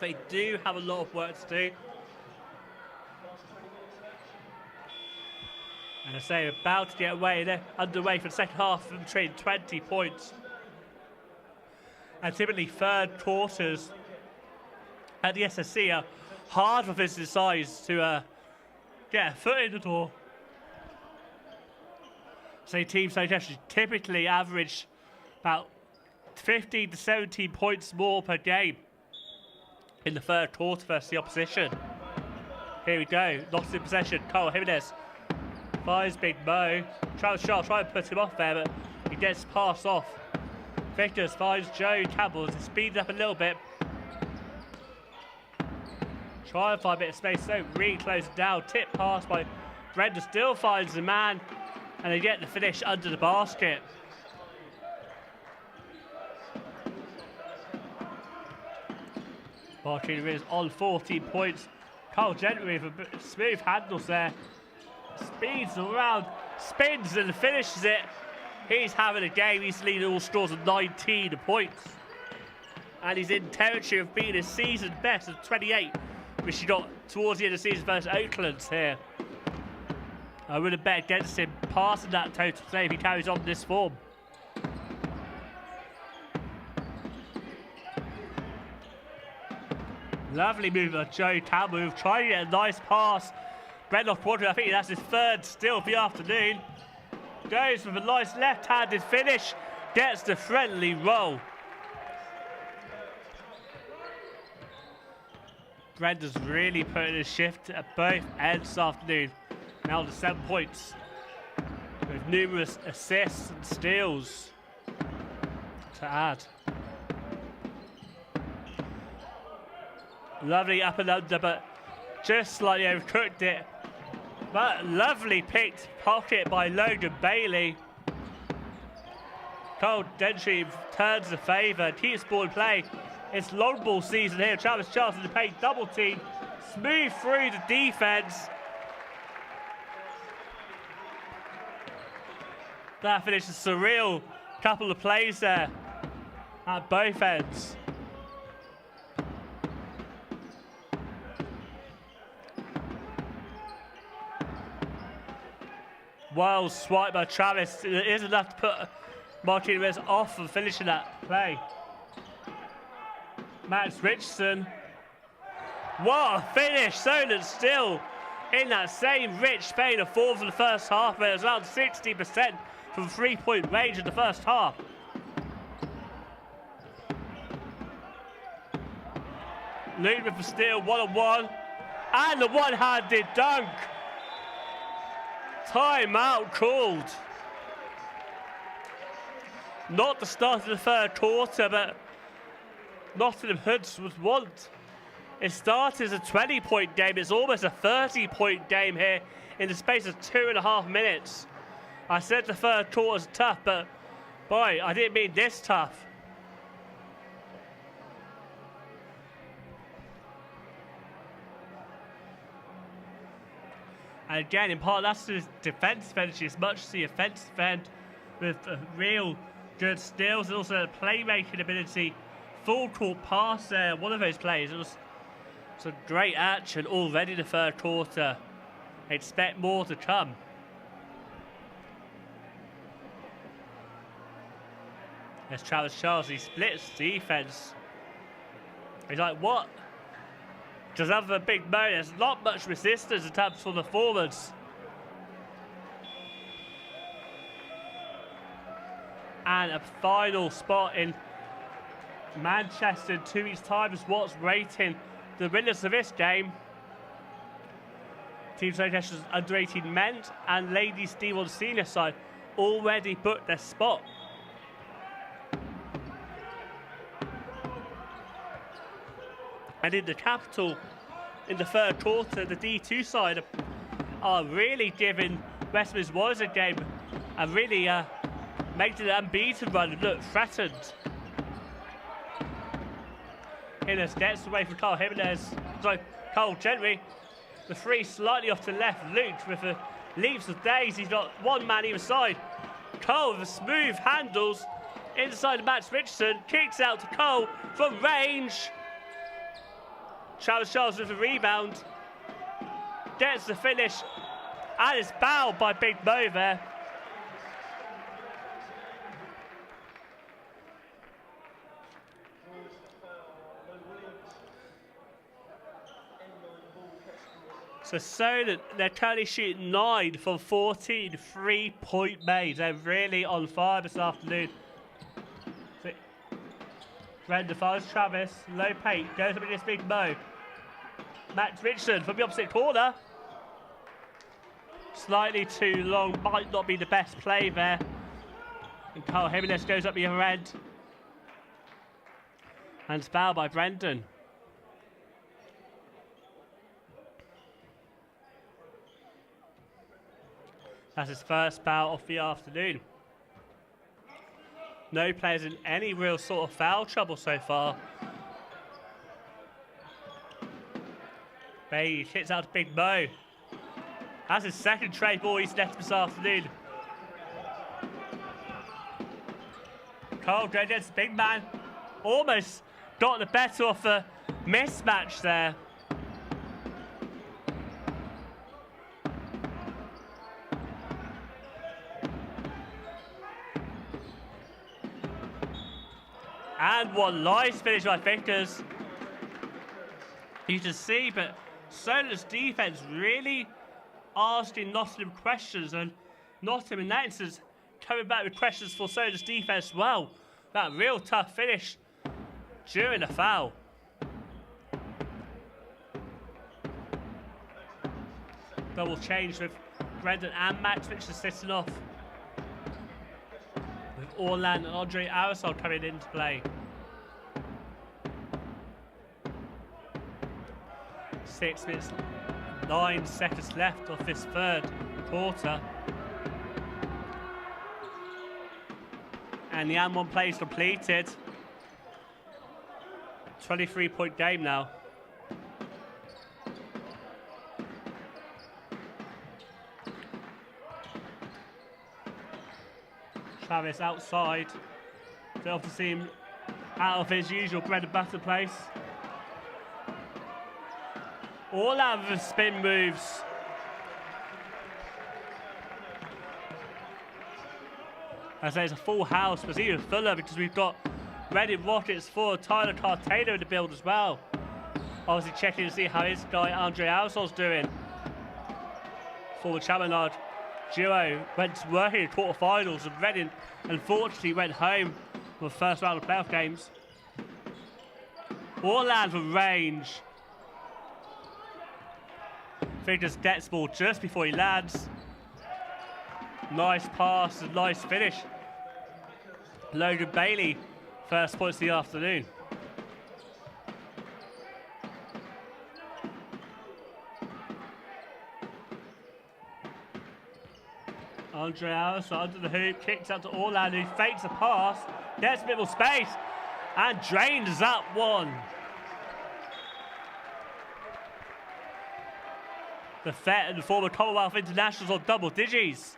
they do have a lot of work to do. And I say, about to get away, they're underway for the second half and trading 20 points. And typically third quarters at the SSC are hard for visiting sides to get a foot in the door. So teams like Kestrels typically average about 15 to 17 points more per game in the third quarter versus the opposition. Here we go, lost in possession, Carl Jimenez finds Big Mo. Travis Shaw trying to put him off there, but he gets passed off. Victors finds Joe Campbell to speed up a little bit. Try and find a bit of space, so really close it down. Tip pass by Brenda, still finds the man, and they get the finish under the basket. Martin is on 14 points. Carl Gentry with a smooth handles there. Speeds around, spins and finishes it. He's having a game. He's leading all scores of 19 points. And he's in territory of being his season best of 28, which he got towards the end of the season versus Oakland here. I would have bet against him passing that total today if he carries on this form. Lovely move by Joe Campbell, trying to get a nice pass. Brendan Quadri, I think that's his third steal of the afternoon. Goes with a nice left-handed finish, gets the friendly roll. Brendan's really putting a shift at both ends this afternoon. Now to 7 points, with numerous assists and steals to add. Lovely up and under, but just slightly overcooked it. But lovely picked pocket by Logan Bailey. Cole Gentry turns the favour, keeps ball in play. It's long ball season here. Travis Charlton to pay double team. Smooth through the defence. That finishes a surreal couple of plays there at both ends. Well swipe by Travis. It is enough to put Martin Reyes off from finishing that play. Max Richardson. What a finish. Solent still in that same rich vein of form for the first half, where it was around 60% from 3-point range in the first half. Luke with the steal, one-on-one. And the one-handed dunk. Timeout called. Not the start of the third quarter, but Nottingham Hoods would want. It started as a 20-point game. It's almost a 30-point game here in the space of 2.5 minutes. I said the third quarter was tough, but boy, I didn't mean this tough. And again, in part, that's the defensive energy as much as the offensive end, with real good steals and also the playmaking ability. Full court pass there, one of those plays. It was some great action already in the third quarter. Expect more to come. There's Travis Charles, he splits defense. He's like, what? Just other than Big Mo, there's not much resistance in terms of the forwards. And a final spot in Manchester in 2 weeks' time is what's waiting the winners of this game, Team Solent Kestrels under 18 men's and ladies D1 senior side, already booked their spot. And in the capital, in the third quarter, the D2 side are really giving Westminster Warriors a game and really making an unbeaten run look threatened. Jimenez gets away from Carl Jimenez. Sorry, Cole Gentry. The three slightly off to the left. Luke with the leaps of days. He's got one man either side. Cole with the smooth handles inside Max Richardson. Kicks out to Cole from range. Travis Charles with a rebound. Gets the finish. And is fouled by Big Mo there. So Solent, they're currently shooting 9 from 14 3-point made. They're really on fire this afternoon. Brenda finds Travis, low paint, goes up against Big Mo. Max Richardson from the opposite corner. Slightly too long, might not be the best play there. And Carl Jimenez goes up the other end. And it's fouled by Brendan. That's his first foul of the afternoon. No players in any real sort of foul trouble so far. Bailey hits out to Big Mo. That's his second trade ball he's left this afternoon. Carl Gradent's big man. Almost got the better of the mismatch there. And one nice finish by Vickers. You can see, but Solent's defense really asking Nottingham questions, and Nottingham in that instance coming back with questions for Solent's defense as well. That real tough finish during the foul. Double change with Brendan and Max, which is sitting off. With Orland and Andre Aerosol coming into play. 6 minutes, 9 seconds left of this third quarter. And the M1 play is completed. 23-point game now. Travis outside. They often see him out of his usual bread and butter place. All out of the spin moves. I say it's a full house, but it's even fuller because we've got Reading Rockets for Tyler Cartano in the build as well. Obviously checking to see how his guy Andre Alsol's doing. For the Chaminade duo went working in quarterfinals, and Reading unfortunately went home for the first round of playoff games. Orland from range. Figures gets ball just before he lands. Nice pass and nice finish. Logan Bailey, first points of the afternoon. Andre Alice under the hoop, kicks out to Orland, who fakes a pass, gets a bit more space, and drains that one. The Fet and the former Commonwealth internationals on double digits.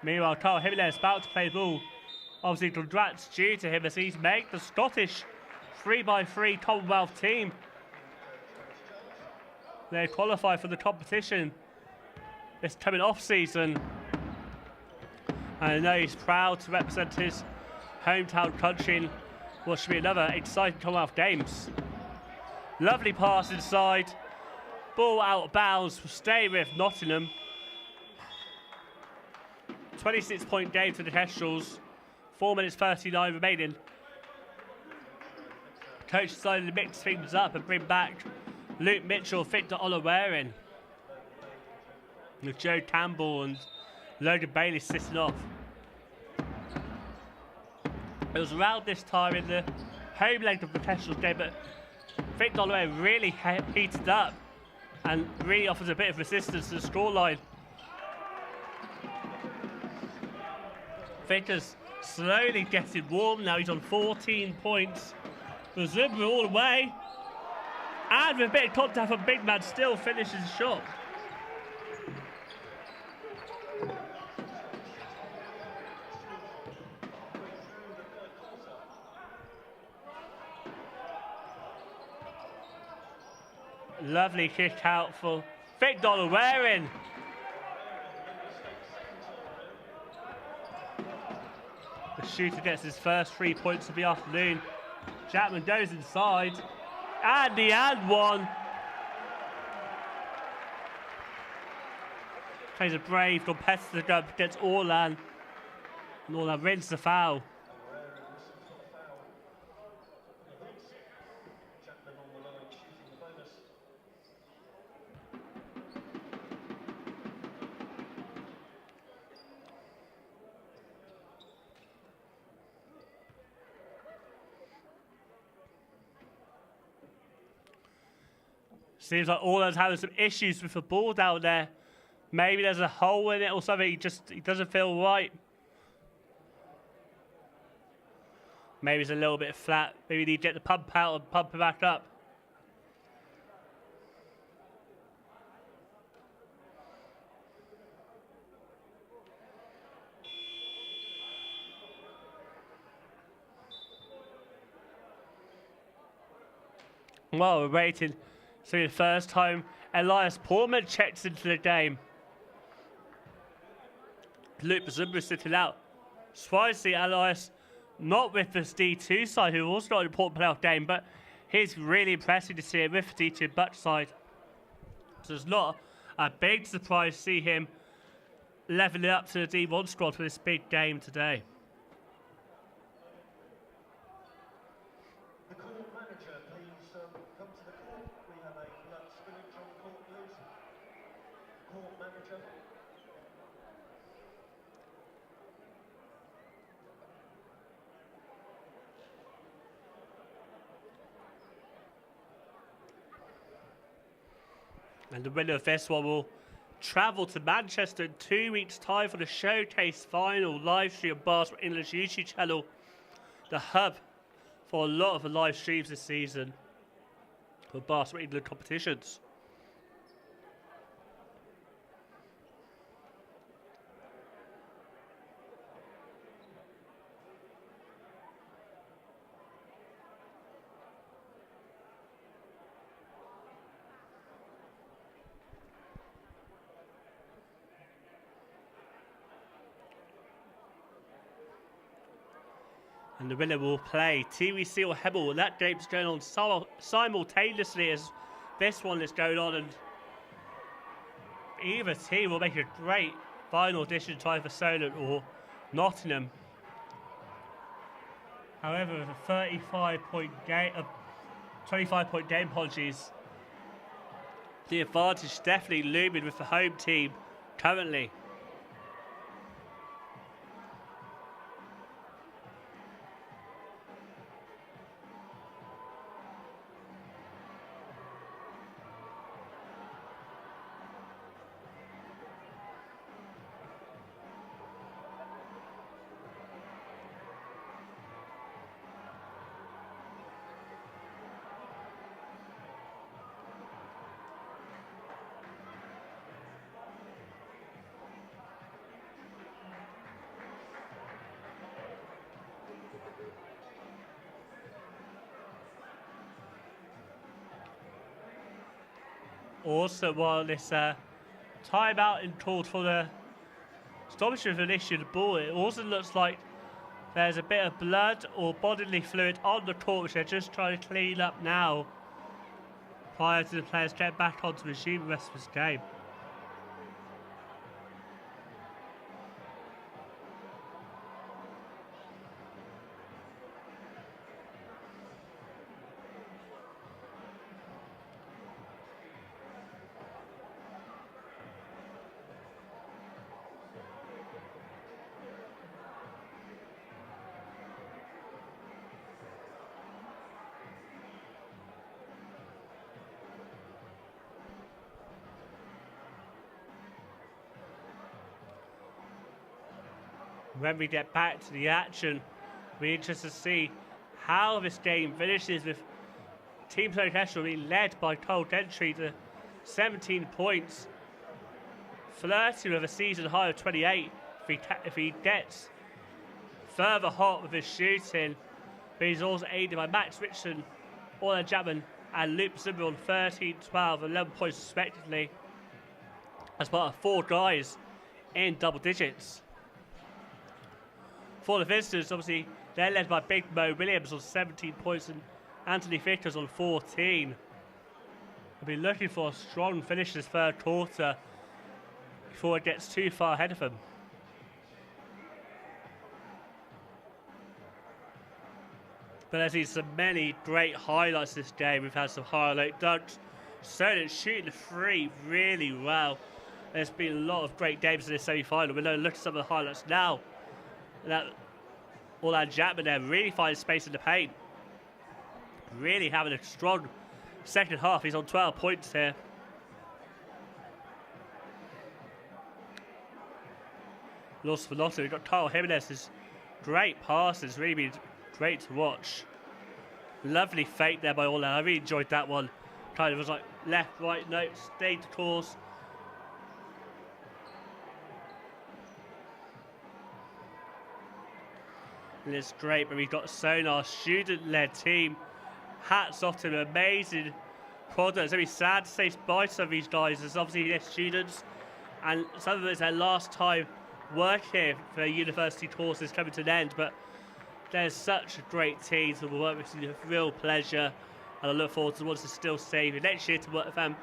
Meanwhile, Carl Jimenez is about to play the ball. Obviously, congrats due to him as he's made the Scottish 3x3 Commonwealth team. They qualify for the competition this coming off season. And I know he's proud to represent his hometown country in what should be another exciting Commonwealth Games. Lovely pass inside. Ball out of bounds will stay with Nottingham. 26-point game for the Kestrels. 4 minutes 39 remaining. Coach decided to mix things up and bring back Luke Mitchell, Victor Olawarin, with Joe Campbell and Logan Bailey sitting off. It was around this time in the home leg of the Kestrels game, but Victor Olawarin really heated up and really offers a bit of resistance to the scoreline. Victor's slowly getting warm now. He's on 14 points. The Zubra all the way. And with a bit of contact from Big Man, still finishes the shot. Lovely kick out for Victor Olawarin. The shooter gets his first 3 points of the afternoon. Chapman goes inside. And the and one. Plays a brave competitor up against Orlan. And Orlan wins the foul. Seems like Orlan's having some issues with the ball down there. Maybe there's a hole in it or something. He doesn't feel right. Maybe it's a little bit flat. Maybe you need to get the pump out and pump it back up. Well, we're waiting. So the first time Elias Portman checks into the game. Luke Bazumba sitting out. Surprised to see Elias not with this D2 side, who also got an important playoff game, but he's really impressive to see him with the D2 Butch side. So it's not a big surprise to see him leveling up to the D1 squad for this big game today. And the winner of this one will travel to Manchester in 2 weeks' time for the Showcase final live stream on Basketball England's YouTube channel, the hub for a lot of the live streams this season for Basketball England competitions. And the winner will play TVC or Hebel. That game's going on simultaneously as this one is going on, and either team will make a great final edition tie for Solent or Nottingham. However, with a 25-point game, apologies, the advantage definitely looming with the home team currently. Also, while this timeout is called for the stoppage of an issue of the ball, it also looks like there's a bit of blood or bodily fluid on the court, which they're just trying to clean up now prior to the players getting back on to resume the rest of this game. When we get back to the action, we're interested to see how this game finishes, with Team Solent Kestrels being led by Cole Gentry to 17 points, flirting with a season high of 28 if he gets further hot with his shooting. But he's also aided by Max Richardson, Orlan Chapman and Luke Zimmer on 13, 12 and 11 points respectively, as part of 4 guys in double digits. For the visitors, obviously, they're led by Big Mo Williams on 17 points and Anthony Vickers on 14. We'll be looking for a strong finish this third quarter before it gets too far ahead of them. But there's been so many great highlights this game. We've had some highlight dunks. Solent shooting the free really well. There's been a lot of great games in this semi-final. We're going to look at some of the highlights now. Orlan Chapman there really finding space in the paint. Really having a strong second half. He's on 12 points here. Also for Nottingham, we've got Carl Jimenez. His great passes, really been great to watch. Lovely fake there by Orlan. I really enjoyed that one. Kind of was like left, right, no, stayed the course. And it's great, but we've got Sonar, student-led team. Hats off to them, amazing product. It's going to be sad to say goodbye to some of these guys, as obviously they're students, and some of them it's their last time work here for university courses coming to an end. But there's such a great team to work with. It's a real pleasure, and I look forward to once it's still safe next year to work with them,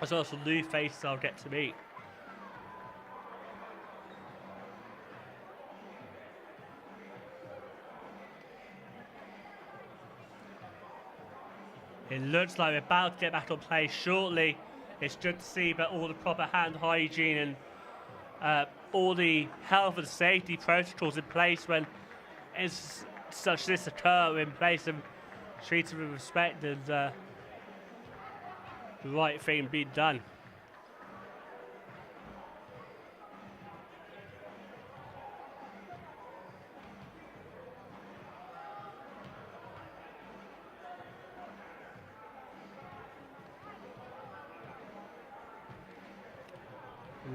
as well as some new faces I'll get to meet. It looks like we're about to get back on play shortly. It's good to see that all the proper hand hygiene and all the health and safety protocols in place when it's such this occur in place, and treated with respect and the right thing being done.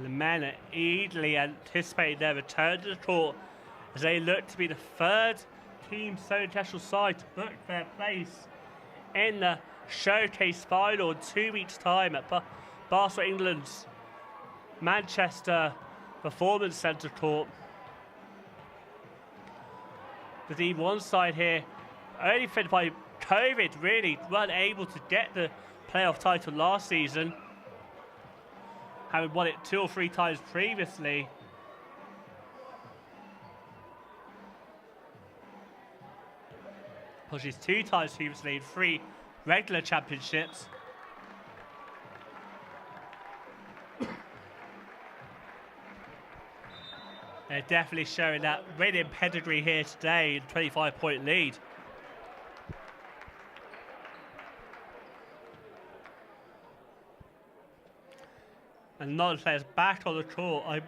The men are eagerly anticipating their return to the court as they look to be the third Team Solent Kestrels side to book their place in the showcase final in 2 weeks' time at Basketball England's Manchester Performance Centre court. The D1 side here, only affected by COVID, really weren't able to get the playoff title last season, having won it 2 or 3 times previously. Pushes 2 times previously in 3 regular championships. They're definitely showing that winning pedigree here today in 25-point lead. And Nottingham players back on the court.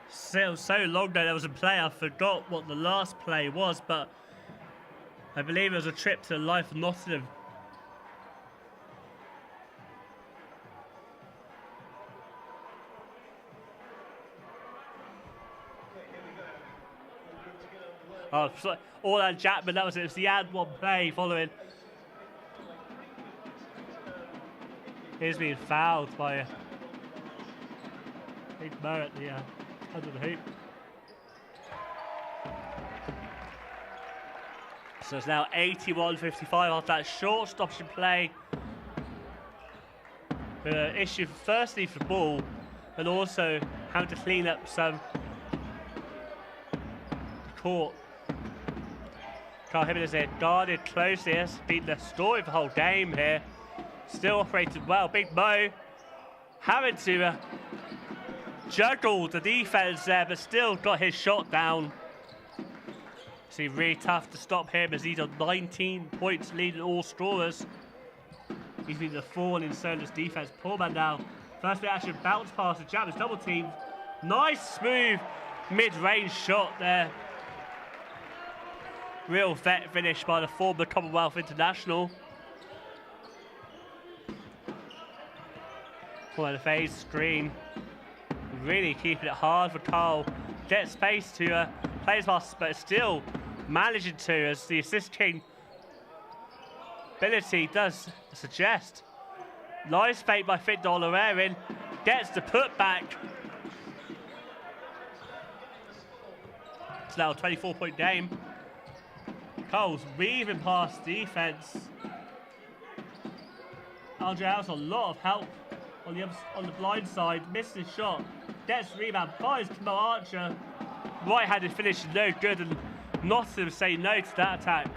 So long ago there was a play, I forgot what the last play was, but I believe it was a trip to the life of Nottingham. Oh, Orlan Chapman, that was it. It was the ad one play following. He's being fouled by a Big Mo at the under the hoop. So it's now 81-55 after that short stoppage in play. With an issue firstly for the ball, and also having to clean up some court. Carl Jimenez there guarded closely. That's been the story of the whole game here. Still operated well. Big Mo having to juggle the defense there, but still got his shot down. It's really tough to stop him as he's on 19 points, leading all scorers. He's been the thorn in Solent's defense. Poor man now. First reaction, bounce pass to Chapman's double team. Nice, smooth, mid-range shot there. Real vet finish by the former Commonwealth international. For the phase screen. Really keeping it hard for Carl. Get space to play his pass, but still managing to, as the assisting ability does suggest. Nice fake by Fit Dolarerin. Gets the putback. It's now a 24-point game. Cole's weaving past defense. Andre has a lot of help on the blind side. Missed his shot. Gets rebound. Finds Kamal Archer. Right-handed finish is no good, and Nottingham say no to that attack.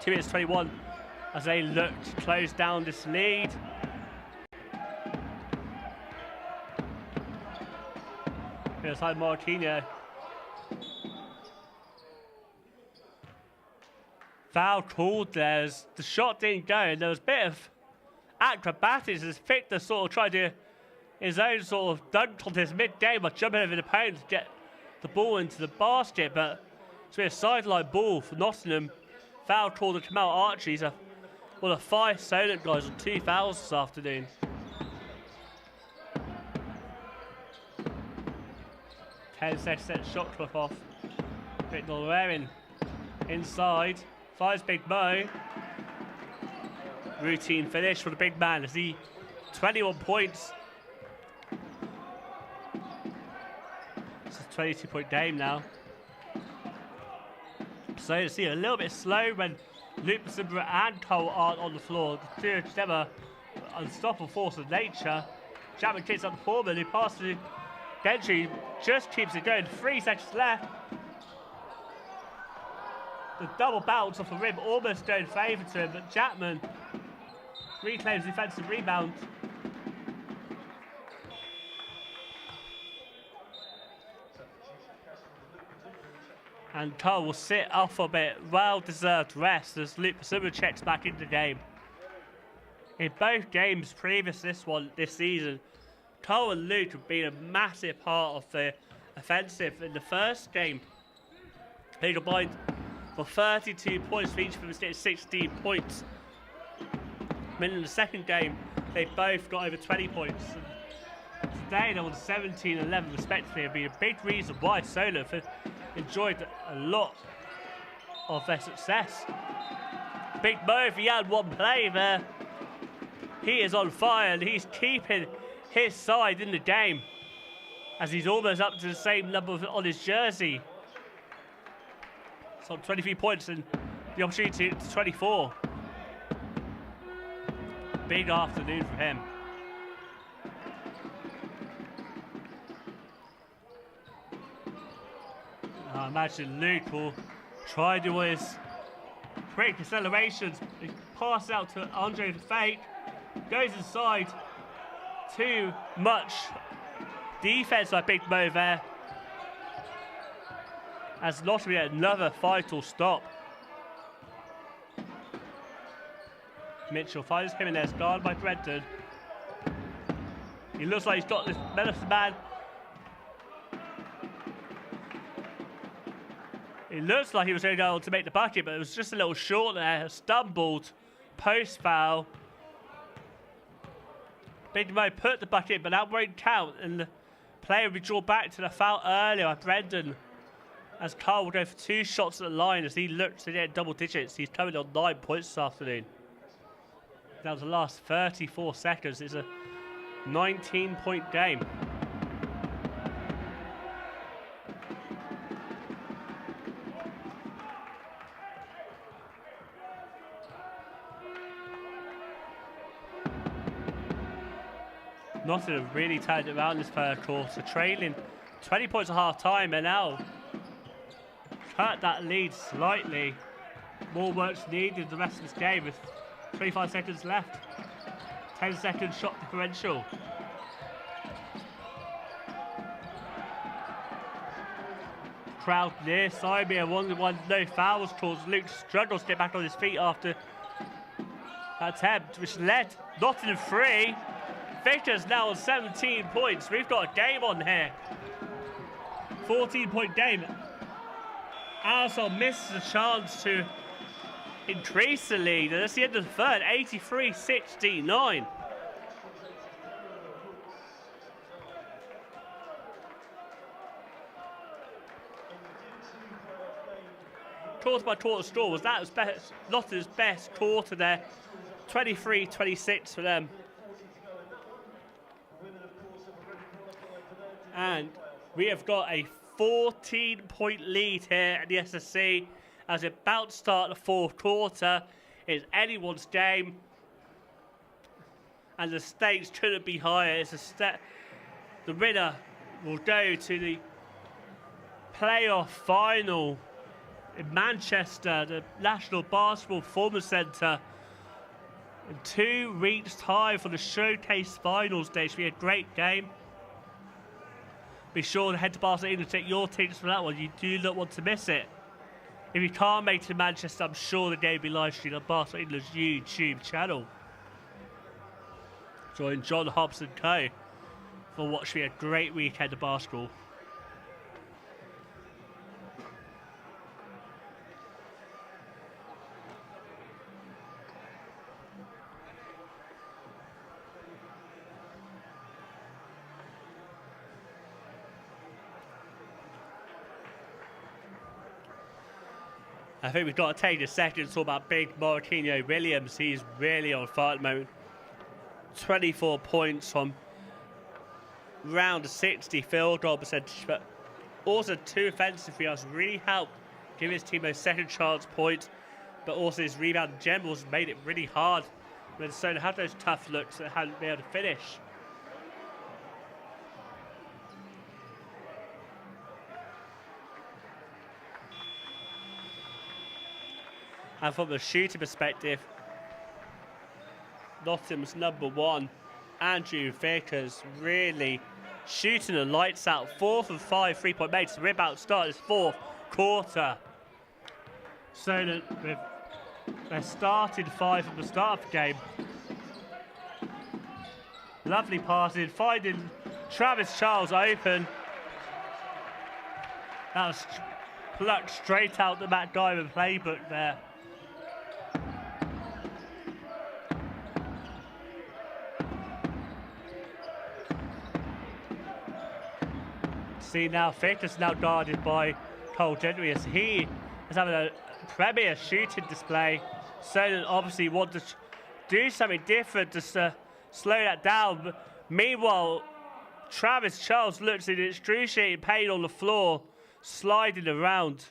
2 minutes 21 as they look to close down this lead. Inside Marquinhos. Foul called there as the shot didn't go, and there was a bit of acrobatics as Victor sort of tried to his own sort of dunk contest mid-game by jumping over the opponent to get the ball into the basket, but it's been a sideline ball for Nottingham. Foul called to Kamal Archer. He's one of 5 Solent guys on 2 fouls this afternoon. Set shot clock off. Victor Lorerin inside. Finds Big Mo. Routine finish for the big man as he 21 points. It's a 22-point game now. So you see a little bit slow when Luke Basimbra and Cole aren't on the floor. The two are together, unstoppable force of nature. Chapman kicks up the Foreman, who passes to Gentry, just keeps it going. 3 seconds left. The double bounce off the rim almost going favour to him, but Chapman reclaims the defensive rebound. And Cole will sit off a bit. Well-deserved rest as Luke Basimbra checks back into the game. In both games previous to this season, Cole and Luke have been a massive part of the offensive. In the first game, they combined for 32 points for each of them, getting 16 points. And in the second game, they both got over 20 points. And today, they're on 17 and 11 respectively. It'll be a big reason why Solent have enjoyed a lot of their success. Big Mo, if he had one play there, he is on fire and he's keeping his side in the game as he's almost up to the same number on his jersey. So 23 points and the opportunity to 24. Big afternoon for him. I imagine Luke will try to do his quick accelerations. He passes out to Andre the fake. Goes inside. Too much defense by Big Mo there. As Nottingham another vital stop. Mitchell finds him in there, guarded by Brenton. He looks like he's got this medicine man. It looks like he was going to go on to make the bucket, but it was just a little short there. Stumbled. Post foul. Big Mo put the bucket, but that won't count. And the player will be drawn back to the foul earlier by Brendan. As Carl will go for 2 shots at the line as he looks to get double digits. He's coming on 9 points this afternoon. That was the last 34 seconds. It's a 19-point game. Nottingham really turned it around this third quarter, trailing 20 points at half time, and now cut that lead slightly. More work's needed the rest of this game with 25 seconds left. 10 second shot differential. Crowd near side me, 1-1, no fouls called. Luke struggles to get back on his feet after that attempt, which led Nottingham 3. Victor's now on 17 points. We've got a game on here. 14-point game. Arsene misses a chance to increase the lead. And that's the end of the third, 83-69. Quarter-by-quarter score was Nottingham's best quarter there. 23-26 for them. And we have got a 14-point lead here at the SSC as it about to start the fourth quarter. It's anyone's game, and the stakes couldn't be higher. The winner will go to the playoff final in Manchester, the National Basketball Performance Centre, in 2 weeks' time for the Showcase Finals day. It should be a great game. Be sure to head to Barcelona England to take your tickets for that one. You do not want to miss it. If you can't make it to Manchester, I'm sure the game will be live streamed on Barcelona England's YouTube channel. Join John Hobbs and co. for what should be a great weekend of basketball. I think we've got to take a second to talk about big Mauritino Williams. He's really on fire at the moment. 24 points from around 60 field goal percentage, but also 2 offensive rebounds really helped give his team those second chance points, but also his rebound in general has made it really hard when Solent had those tough looks that hadn't been able to finish. And from a shooting perspective, Nottingham's #1, Andrew Vickers, really shooting the lights out. 4 from 5 3-point makes. We're about to start this fourth quarter. Solent with their starting 5 from the start of the game. Lovely passing, finding Travis Charles open. That was plucked straight out the Matt Diamond playbook there. See now, Vickers now guarded by Cole Gentry as he is having a premier shooting display. Solent obviously want to do something different to slow that down. But meanwhile, Travis Charles looks in excruciating pain on the floor, sliding around.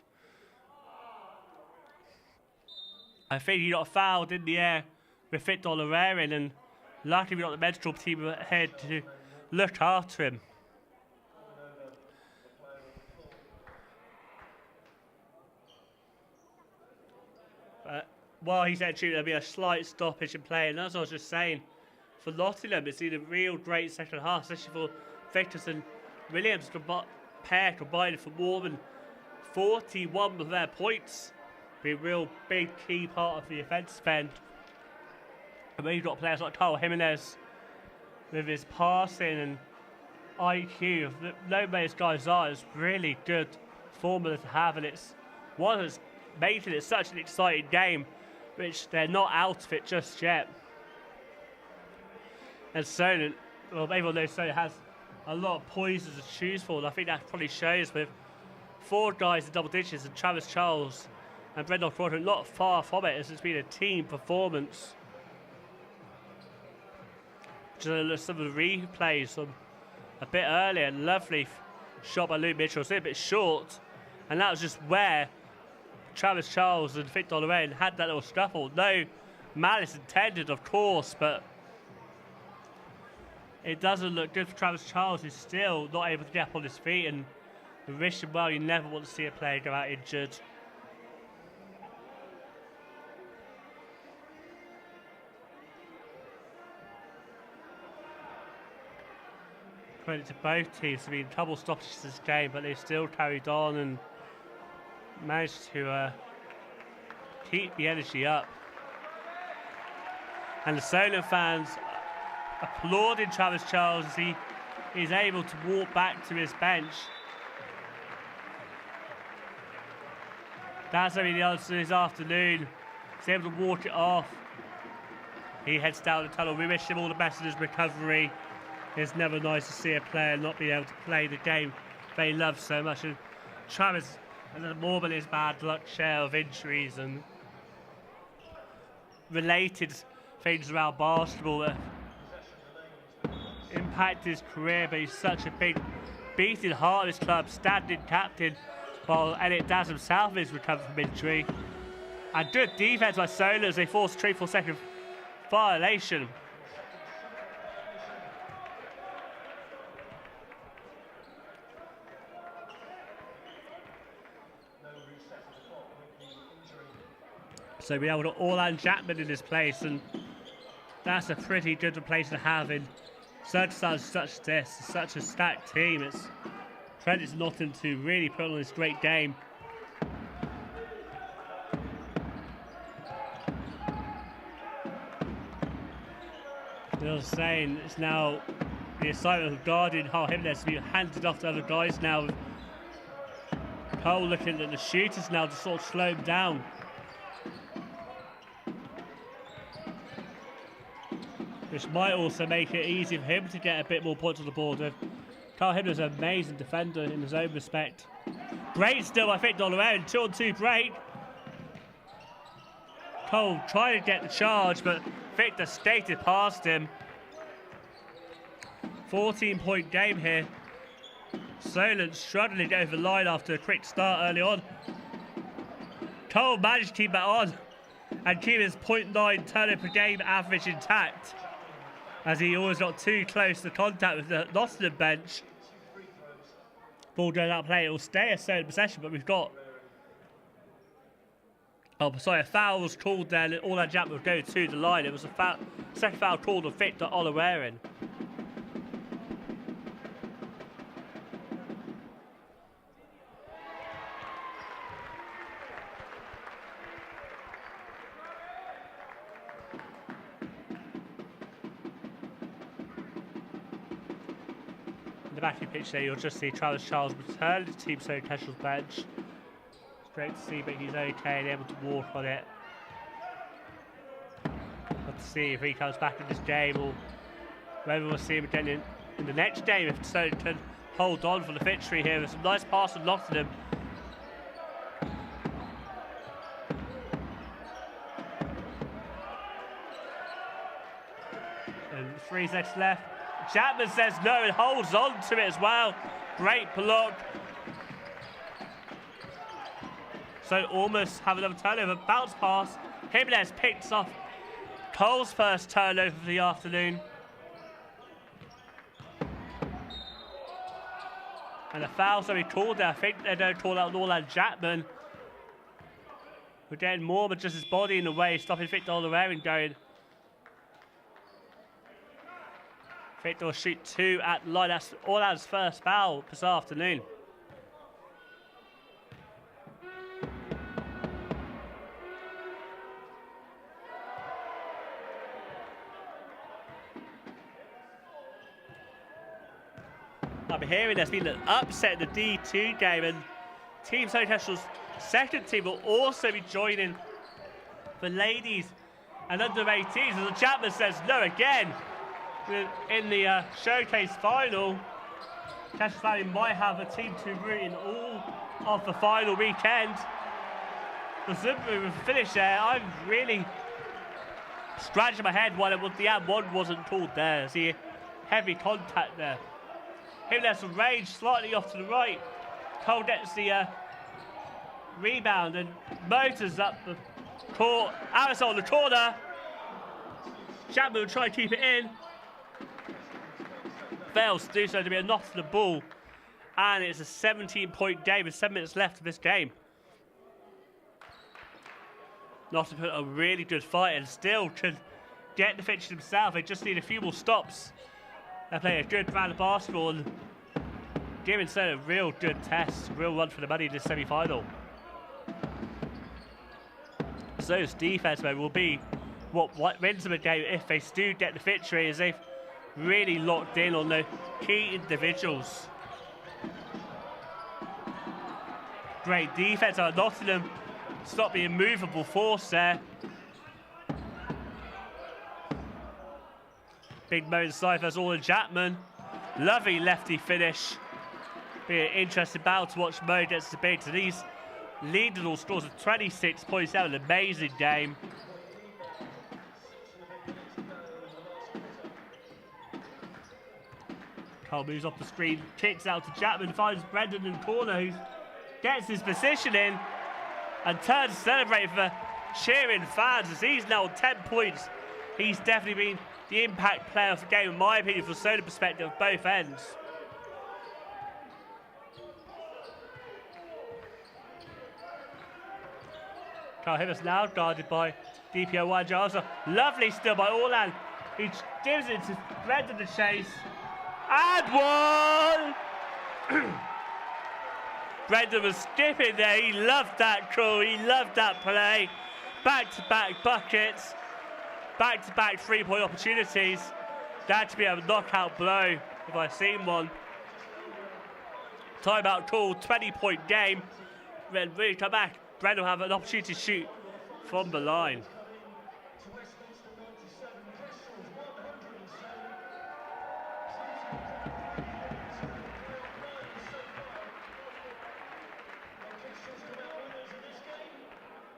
I think he got fouled in the air with Victor Lorraine, and luckily we got the medical team ahead to look after him. While he's entering, there'll be a slight stoppage in play, and as I was just saying, for Nottingham, it's been a real great second half, especially for Victor and Williams pair combined for more than 41 of their points. Be a real big key part of the offensive end. And then you've got players like Carl Jimenez with his passing and IQ. No those guys are. It's really good formula to have, and it's one that's making it such an exciting game, which they're not out of it just yet. And Solent, well, everyone knows Solent has a lot of poisons to choose for, and I think that probably shows with 4 guys in double digits, and Travis Charles and Brendan Crawford not far from it, as it's been a team performance. Just some of the replays from a bit earlier, lovely shot by Luke Mitchell. It's a bit short, and that was just where Travis Charles and Victor Lorraine had that little scuffle. No malice intended, of course, but it doesn't look good for Travis Charles, who's still not able to get up on his feet, and we wish him well. You never want to see a player go out injured. Credit to both teams for being double stoppages this game, but they still carried on and managed to keep the energy up. And the Solent fans applauding Travis Charles as he is able to walk back to his bench. That's only the answer this afternoon. He's able to walk it off. He heads down the tunnel. We wish him all the best in his recovery. It's never nice to see a player not being able to play the game they love so much. And Travis has more than his bad luck share of injuries and related things around basketball that impact his career, but he's such a big beating heart of his club, standing captain, while Elliot Daz himself is recovered from injury. And good defense by Solent as they force 3-4-second violation. So we have Orlan Chapman in his place, and that's a pretty good place to have in circumstances such as this, such a stacked team. It's credit to Nottingham to really put on this great game. As I was saying, it's now the assignment of guarding Carl Jimenez to be handed off to other guys now. Cole looking at the shooters now to sort of slow him down. Which might also make it easy for him to get a bit more points on the board. Carl Jimenez is an amazing defender in his own respect. Great still, I think, Dollarell. 2-on-2 break. Cole trying to get the charge, but Victor skated past him. 14-point game here. Solent struggling to get over the line after a quick start early on. Cole managed to keep that on and keep his .9 turnover per game average intact, as he always got too close to contact with the Nottingham bench. Ball going out of play. It will stay a Solent possession, but we've got... Oh, sorry, a foul was called there, and all that jump would go to the line. It was a foul, second foul called on Victor Olawarin. In the back of the pitch there, you'll just see Travis Charles return to Team Solent Kestrels bench. It's great to see, but he's okay and able to walk on it. Let's see if he comes back in this game, or whether we'll see him again in the next game if Solent can hold on for the victory here. With some nice pass from Nottingham. And 3 seconds left. Chapman says no and holds on to it as well. Great block. So almost have another turnover. Bounce pass. Jimenez picks off Cole's first turnover for the afternoon. And the foul's going to be called there. I think they're going to call out Orlan Chapman. We're getting more than just his body in the way, stopping Victor Olawarin going. Victor will shoot 2 at the line. That's Orlan's first foul this afternoon. I'm hearing there's been an upset in the D2 game, and Team Solent Kestrels' second team will also be joining the ladies and under 18s. As the Chapman says no again. In the showcase final, Kestrels Valley might have a team to root in all of the final weekend. The Zimmer finish there, I'm really scratching my head why the M1 wasn't called there. See, heavy contact there. Jimenez some range slightly off to the right. Cole gets the rebound and motors up the court. Allison on the corner. Chapman will try to keep it in. Fails to do so to be a Nottingham ball. And it's a 17-point game with 7 minutes left of this game. Nottingham put a really good fight and still could get the finish themselves. They just need a few more stops. They're playing a good brand of basketball and giving Solent a real good test, real run for the money in this semi-final. So's defense will be what wins them a game if they do get the victory, as they've really locked in on the key individuals. Great defense out of Nottingham. Stop the immovable force there. Big Mo inside versus Solent Chapman. Lovely lefty finish. Be an interesting battle to watch. Mo gets the big. And he's leading all scores of 26 points. That was an amazing game. Cole moves off the screen, kicks out to Chapman, finds Brendan in the corner, who gets his position in and turns to celebrate for cheering fans as he's now on 10 points. He's definitely been the impact player of the game, in my opinion, from Solent perspective, of both ends. Carl Hibbers now guarded by DPO Wajaza. Lovely still by Orlan, who gives it to Brendan the chase. And one! Brendan was skipping there. He loved that call. He loved that play. Back-to-back buckets. Back-to-back three-point opportunities. That to be a knockout blow if I've seen one. Timeout call, 20-point game. Then really come back. Brendan will have an opportunity to shoot from the line.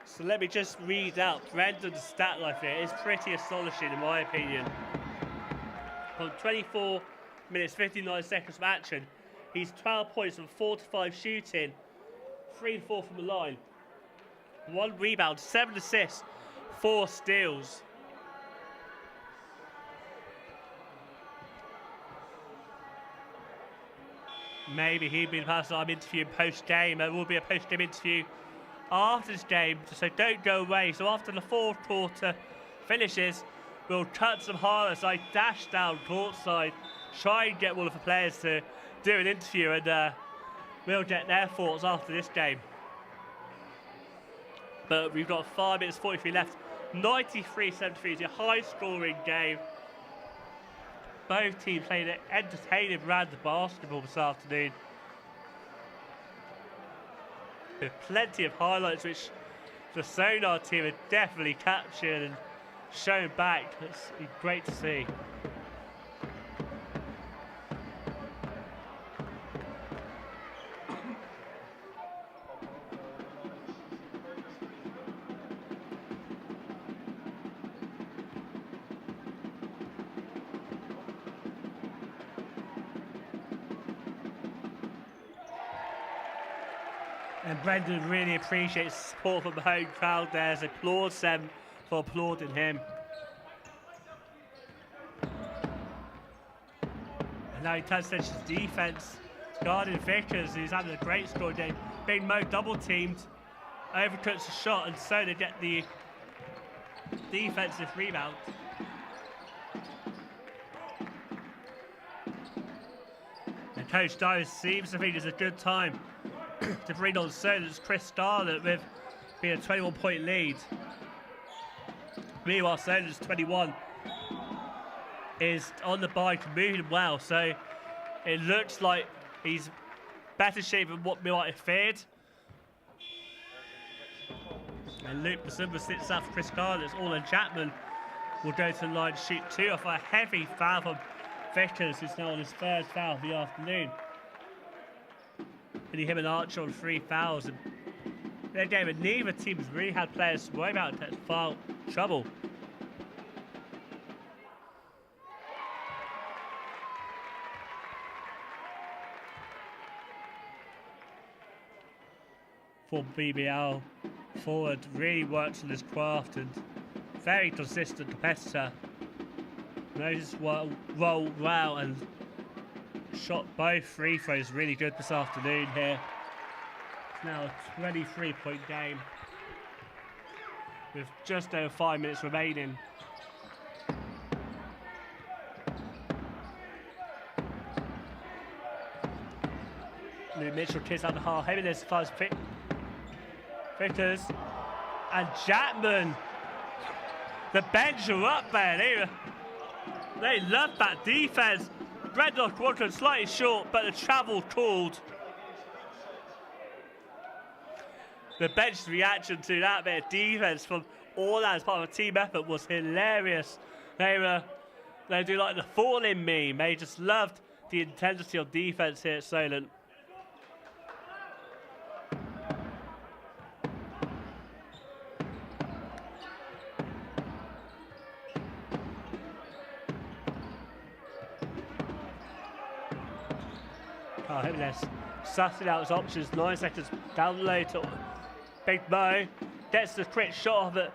So let me just read out Brendan's stat line here. It's pretty astonishing in my opinion. On 24 minutes 59 seconds of action, he's 12 points from 4 to 5 shooting, 3 and 4 from the line, 1 rebound, 7 assists, 4 steals. Maybe he'd be the person I'm interviewing post-game. There will be a post-game interview after this game, so don't go away. So after the fourth quarter finishes, we'll cut some highlights. I dash down courtside, try and get one of the players to do an interview, and we'll get their thoughts after this game. But we've got 5 minutes 43 left. 93-73 is a high-scoring game. Both teams playing an entertaining round of basketball this afternoon, with plenty of highlights which the Sonar team have definitely captured and shown back. It's great to see. And Brendan really appreciates support from the home crowd there, as applauds them for applauding him. And now he turns attention to defense, guarding Vickers, who's having a great scoring game. Big Mo double teamed, overcuts the shot, and so they get the defensive rebound. And Coach Dyer seems to think it's a good time to bring on Solent's Chris Scarlett with being a 21-point lead. Meanwhile, Solent's 21 is on the bike, moving well, so it looks like he's better shape than what we might have feared. And Luke Basumba sits up for Chris Scarlett. Solent Chapman will go to the line to shoot 2 off a heavy foul from Vickers, who's now on his first foul of the afternoon. And him and Archer on 3 fouls. And their game, and neither team has really had players to worry about foul trouble. For BBL forward, really works on his craft and very consistent competitor. Knows his role well and shot both free throws really good this afternoon here. It's now a 23-point game with just over 5 minutes remaining. Lou Mitchell kicks out the half. Jimenez fires Vickers and Chapman. The bench are up there. They love that defense. Brendan Quadron slightly short, but the travel called. The bench's reaction to that bit of defense from all that as part of a team effort was hilarious. They do like the falling meme. They just loved the intensity of defense here at Solent. Oh, Jimenez sussing out his options. 9 seconds down low to Big Mo. Gets the quick shot of it.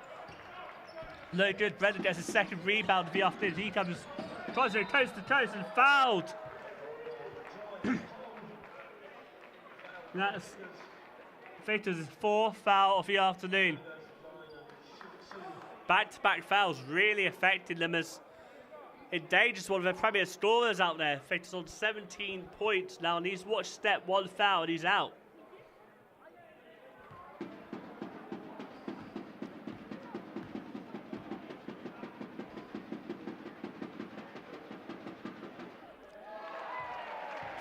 No good. Brendan gets his second rebound of the afternoon. He comes, tries to go coast to coast and fouled. That's Victor's fourth foul of the afternoon. Back-to-back fouls really affected them as endangers one of their premier scorers out there. Victor's on 17 points now and he's watched step one foul and he's out.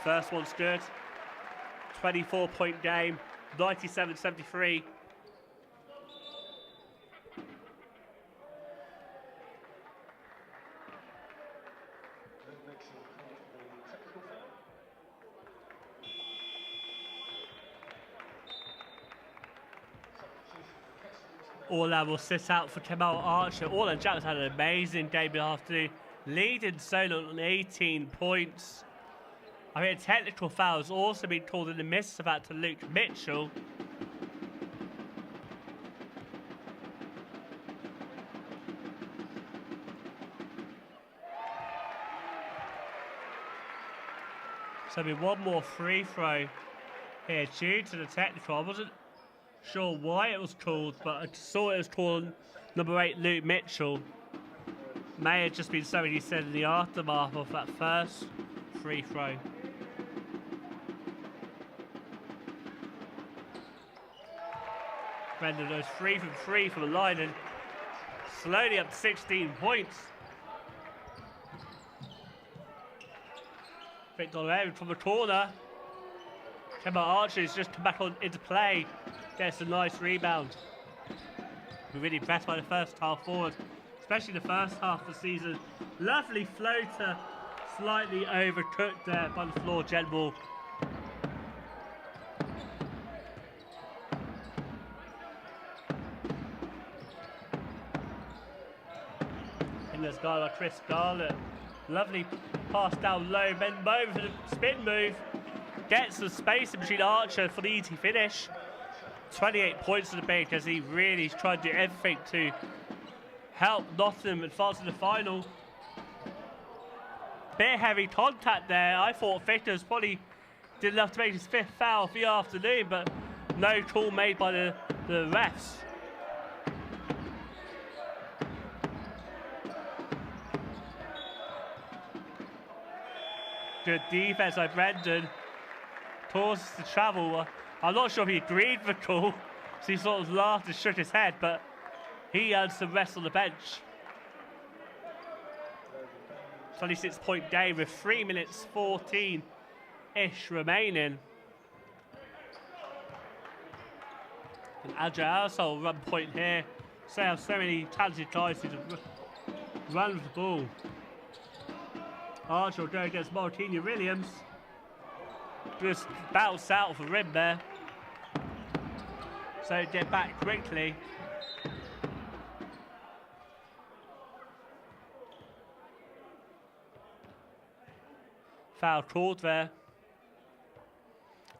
First one's good. 24-point game, 97-73. Orla will sit out for Kemal Archer. Orla Jack's had an amazing game in the afternoon, leading Solent on 18 points. I mean, a technical foul has also been called in the midst of that to Luke Mitchell. So there'll be one more free throw here due to the technical. I wasn't sure why it was called, but I saw it was called number 8 Luke Mitchell. May have just been something he said in the aftermath of that first free throw. Brendan goes 3 from 3 from the line and slowly up to 16 points. Victor Aaron from the corner. Kemal Archer's just come back on into play. Gets a nice rebound. We're really impressed by the first half forward, especially the first half of the season. Lovely floater, slightly overcooked there by the floor general. This guy like Chris Garlett. Lovely pass down low, bend over for the spin move. Gets the space in between Archer for the easy finish. 28 points to the bank as he really tried to do everything to help Nottingham advance to the final. Bit heavy contact there. I thought Victor's probably did enough to make his 5th foul for the afternoon, but no call made by the refs. Good defense by Brendan. Pauses to travel. I'm not sure if he agreed with the call, so he sort of laughed and shook his head, but he earned some rest on the bench. 26-point game with 3 minutes 14-ish remaining. An agile arsehole run point here. So have so many talented guys who run with the ball. Archer will go against Marquinhos Williams. Just bounce out of the rim there. So get back quickly. Foul called there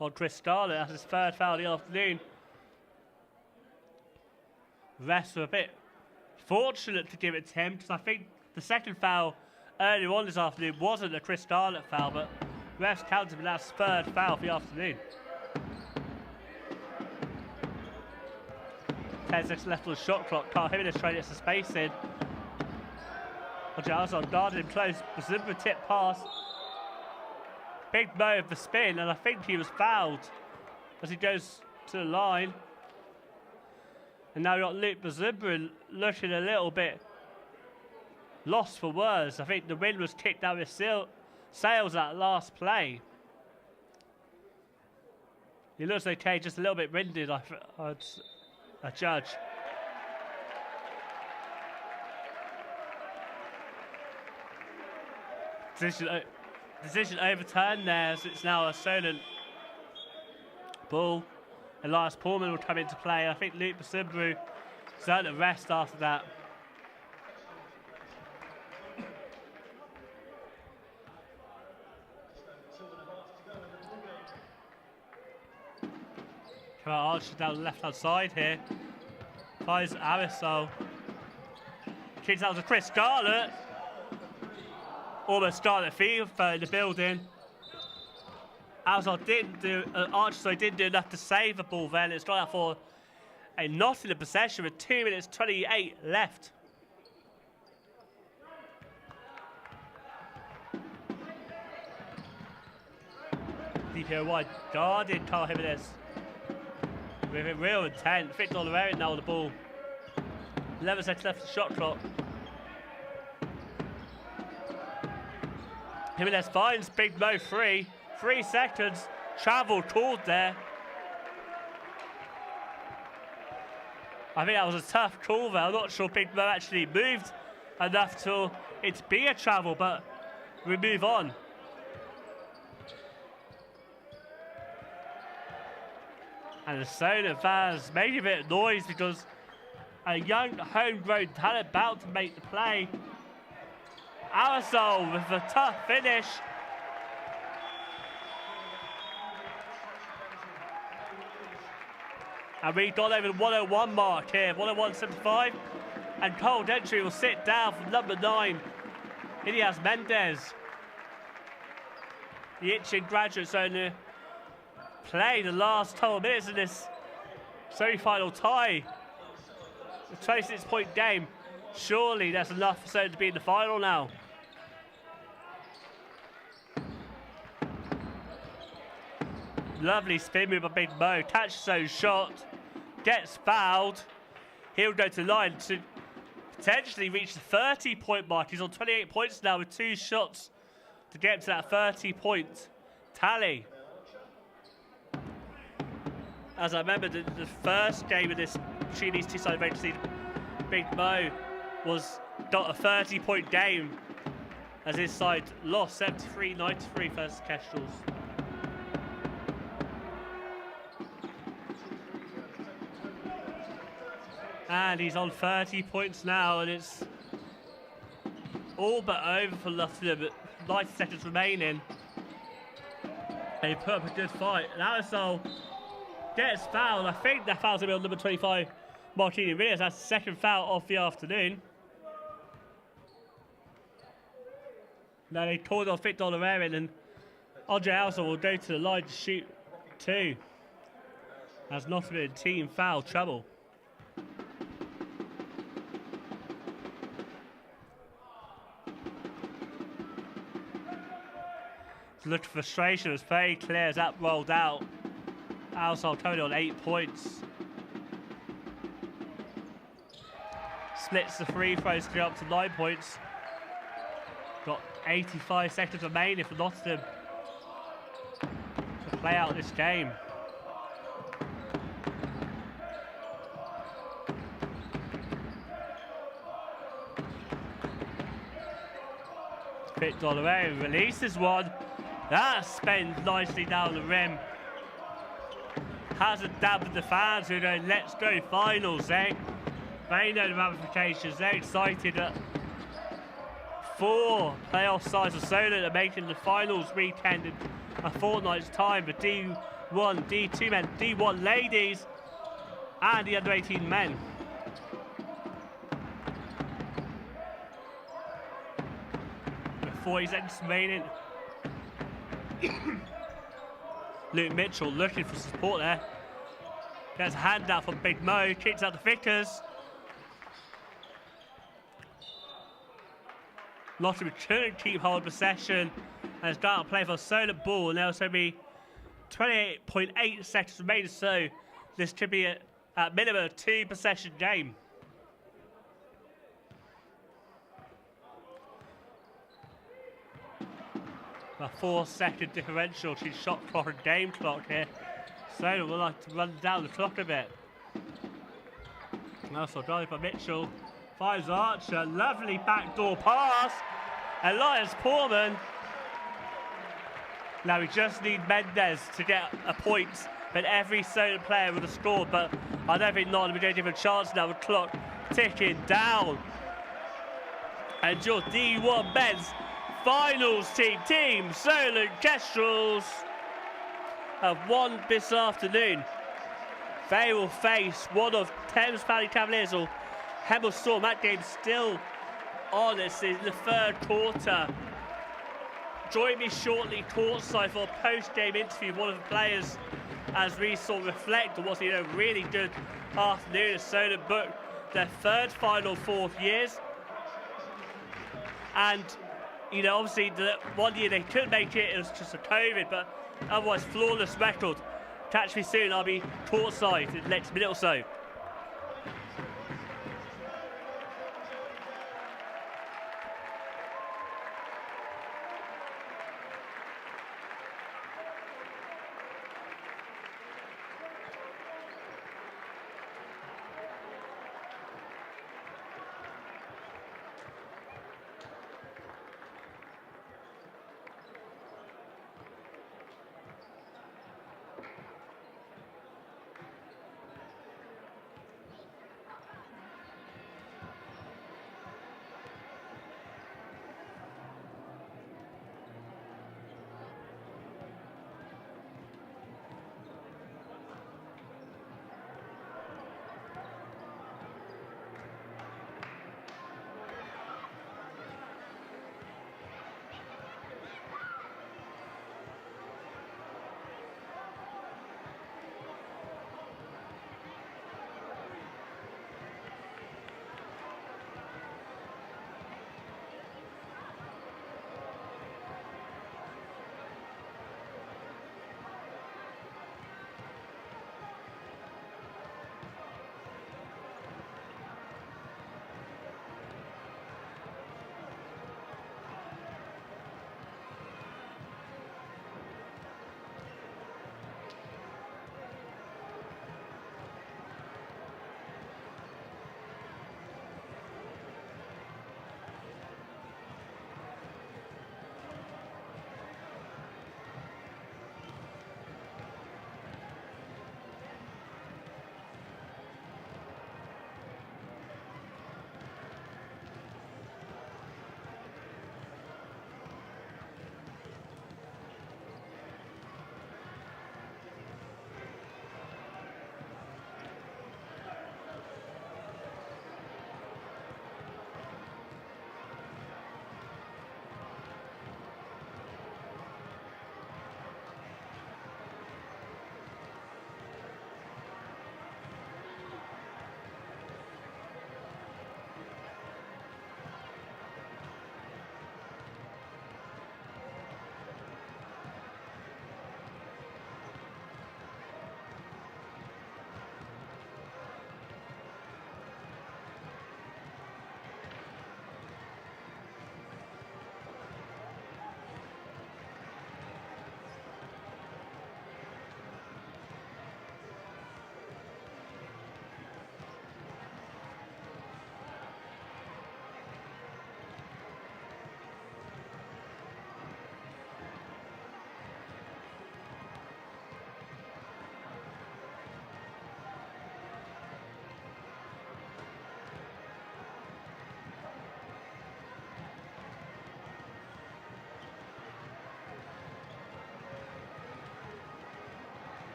on Chris Garlett. That's his 3rd foul of the afternoon. Refs were a bit fortunate to give it to him because I think the 2nd foul earlier on this afternoon wasn't a Chris Garlett foul, but refs counted him as 3rd foul of the afternoon. 10 seconds left on the shot clock. Carl Jimenez trying to get some space in. Ojalzo guarded him close. Bazumba tip pass. Big Mo of the spin, and I think he was fouled as he goes to the line. And now we've got Luke Bazumba looking a little bit lost for words. I think the wind was kicked down his sails at last play. He looks okay, just a little bit winded, I'd judge. Decision overturned there, as it's now a Solent ball. Elias Pullman will come into play. I think Luke Basubru is out at rest after that. Come on, Archer down the left-hand side here. Finds Arisol. Kicks out to Chris Scarlett. Almost Scarlett Field in the building. Arisol didn't do, Archer didn't do enough to save the ball then. It's gone out for a Nottingham possession with 2 minutes 28 left. DPO wide guarded Carl Jimenez. With a real intent. Victor Oliveira now with the ball. 11 seconds left of the shot clock. Jimenez finds Big Mo free. 3 seconds. Travel called there. I think that was a tough call there. I'm not sure Big Mo actually moved enough to it be a travel, but we move on. And the Solent fans making a bit of noise because a young homegrown talent about to make the play. Arisol with a tough finish. And we got over the 101 mark here, 101.75. And Cole Dentry will sit down from number 9, Ilias Mendez. The itching graduates only play the last 12 minutes of this semi-final tie. A 26-point game. Surely that's enough for Solent to be in the final now. Lovely spin move by Big Mo. Catches his own shot. Gets fouled. He'll go to the line to potentially reach the 30-point mark. He's on 28 points now with 2 shots to get to that 30-point tally. As I remember, the first game of this between these two sides, eventually Big Mo got a 30-point game as his side lost 73-93 versus Kestrels. And he's on 30 points now, and it's all but over for Nottingham, but 90 seconds remaining. And he put up a good fight. And Arisol gets fouled. I think that foul's going to be on number 25, Martini Reyes. That's the second foul of the afternoon. Now they called off Victor Oliveira, and Andre Arisol will go to the line to shoot 2. As Nottingham in team foul trouble. Look at frustration, it was very clear as that rolled out. Arisol currently on 8 points. Splits the free throws to go up to 9 points. Got 85 seconds remaining for Nottingham to play out this game. Victor Oliveira releases one. That spins nicely down the rim. Has a dab with the fans who are going, let's go finals, eh? They know the ramifications. They're excited that 4 playoff sides of Solent are making the finals weekend in a fortnight's time. The D1, D2 men, D1 ladies, and the under 18 men. With 40 seconds remaining. Luke Mitchell looking for support there. Gets a handout from Big Mo, kicks out the Vickers. Nottingham couldn't keep hold of possession and it's got to play for a Solent ball. And there's going to be 28.8 seconds remaining, so this could be at minimum a 2 possession game. A 4-second differential between shot clock and game clock here. So we'll like to run down the clock a bit. Also drive by Mitchell. Finds Archer. Lovely backdoor pass. Elias Poorman. Now we just need Mendes to get a point, but every Solent player would have scored, but I don't think Nottingham are going to give a chance now with clock ticking down. And your D1 men's finals team, Solent Kestrels, have won this afternoon. They will face one of Thames Valley Cavaliers or Hemel Storm. That game's still on. It's in the third quarter. Join me shortly courtside for a post-game interview with one of the players as we sort of reflect on what's been a really good afternoon as Solent booked their third Final Four years. And, you know, obviously the 1 year they couldn't make it, it was just a COVID, but otherwise flawless record. Catch me soon, I'll be courtside in the next minute or so.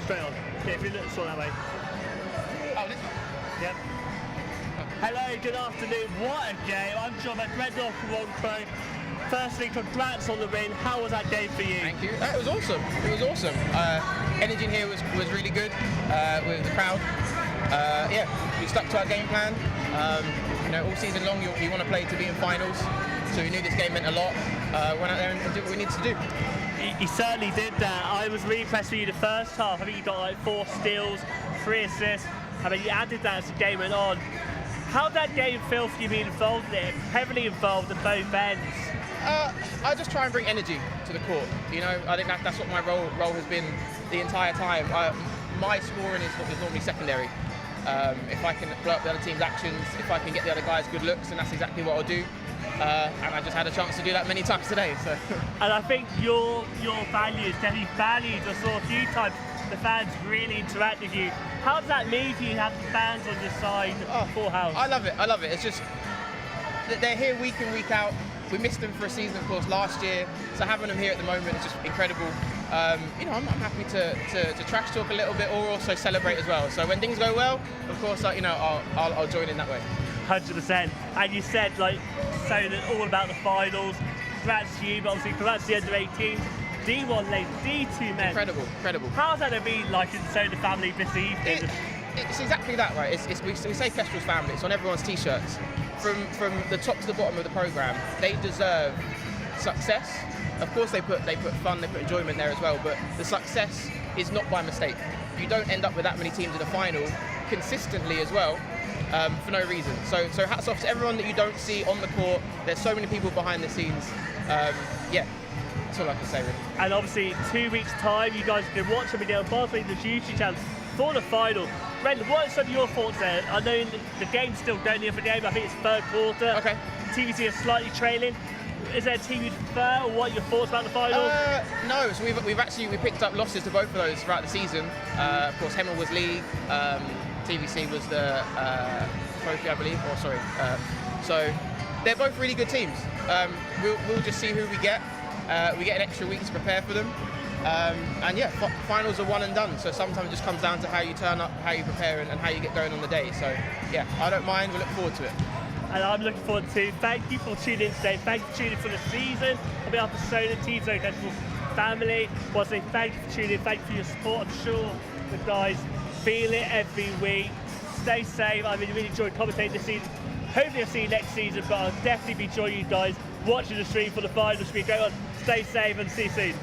Straight on. Yeah, if you look sort that way. Oh, this one. Yep. Hello, good afternoon. What a game. I'm John McGregor from One Pro. Firstly, congrats on the win. How was that game for you? Thank you. It was awesome. It was awesome. Energy in here was really good with the crowd. Yeah, we stuck to our game plan. You know, all season long you want to play to be in finals, so we knew this game meant a lot. Went out there and did what we needed to do. You certainly did that. I was really impressed with you the first half. I think you got like 4 steals, 3 assists. I mean, you added that as the game went on. How did that game feel for you being involved in it, heavily involved at both ends? I just try and bring energy to the court. You know, I think that's what my role has been the entire time. My scoring is normally secondary. If I can blow up the other team's actions, if I can get the other guys good looks, then that's exactly what I'll do. And I just had a chance to do that many times today. So. And I think your value is definitely valued. I saw a few times the fans really interact with you. How does that mean for you to have the fans on your side full house? I love it. I love it. It's just they're here week in, week out. We missed them for a season, of course, last year. So having them here at the moment is just incredible. You know, I'm happy to trash talk a little bit or also celebrate as well. So when things go well, of course, you know, I'll join in that way. 100%. And you said, like, Solent all about the finals. Congrats to you, but obviously congrats to the under 18s. D1 ladies, D2 men. Incredible, incredible. How's that been like in the Solent family this evening? It's exactly that, right? We say Kestrels family. It's on everyone's t-shirts. From the top to the bottom of the programme, they deserve success. Of course they put fun, they put enjoyment there as well, but the success is not by mistake. You don't end up with that many teams in the final consistently as well for no reason. So hats off to everyone that you don't see on the court. There's so many people behind the scenes. Yeah, that's all I can say really. And obviously 2 weeks time you guys can watch them on Barcelona YouTube channel for the final. Brendan, what are some of your thoughts there? I know the game's still going in for the game, I think it's third quarter. Okay. TVC are slightly trailing. Is there a team you'd prefer, or what are your thoughts about the final? No, so we picked up losses to both of those throughout the season. Of course, Hemel was league, TVC was the trophy, I believe. So they're both really good teams. We'll just see who we get. We get an extra week to prepare for them. And yeah, finals are one and done. So sometimes it just comes down to how you turn up, how you prepare, and how you get going on the day. So yeah, I don't mind. We look forward to it. And I'm looking forward to. Thank you for tuning in today. Thank you for tuning in for the season. On behalf of Solent Team, Solent Kestrels family, I want to say thank you for tuning in. Thank you for your support. I'm sure the guys feel it every week. Stay safe. I really enjoyed commentating this season. Hopefully I'll see you next season, but I'll definitely be joining you guys watching the stream for the final. It's been going on. Stay safe and see you soon.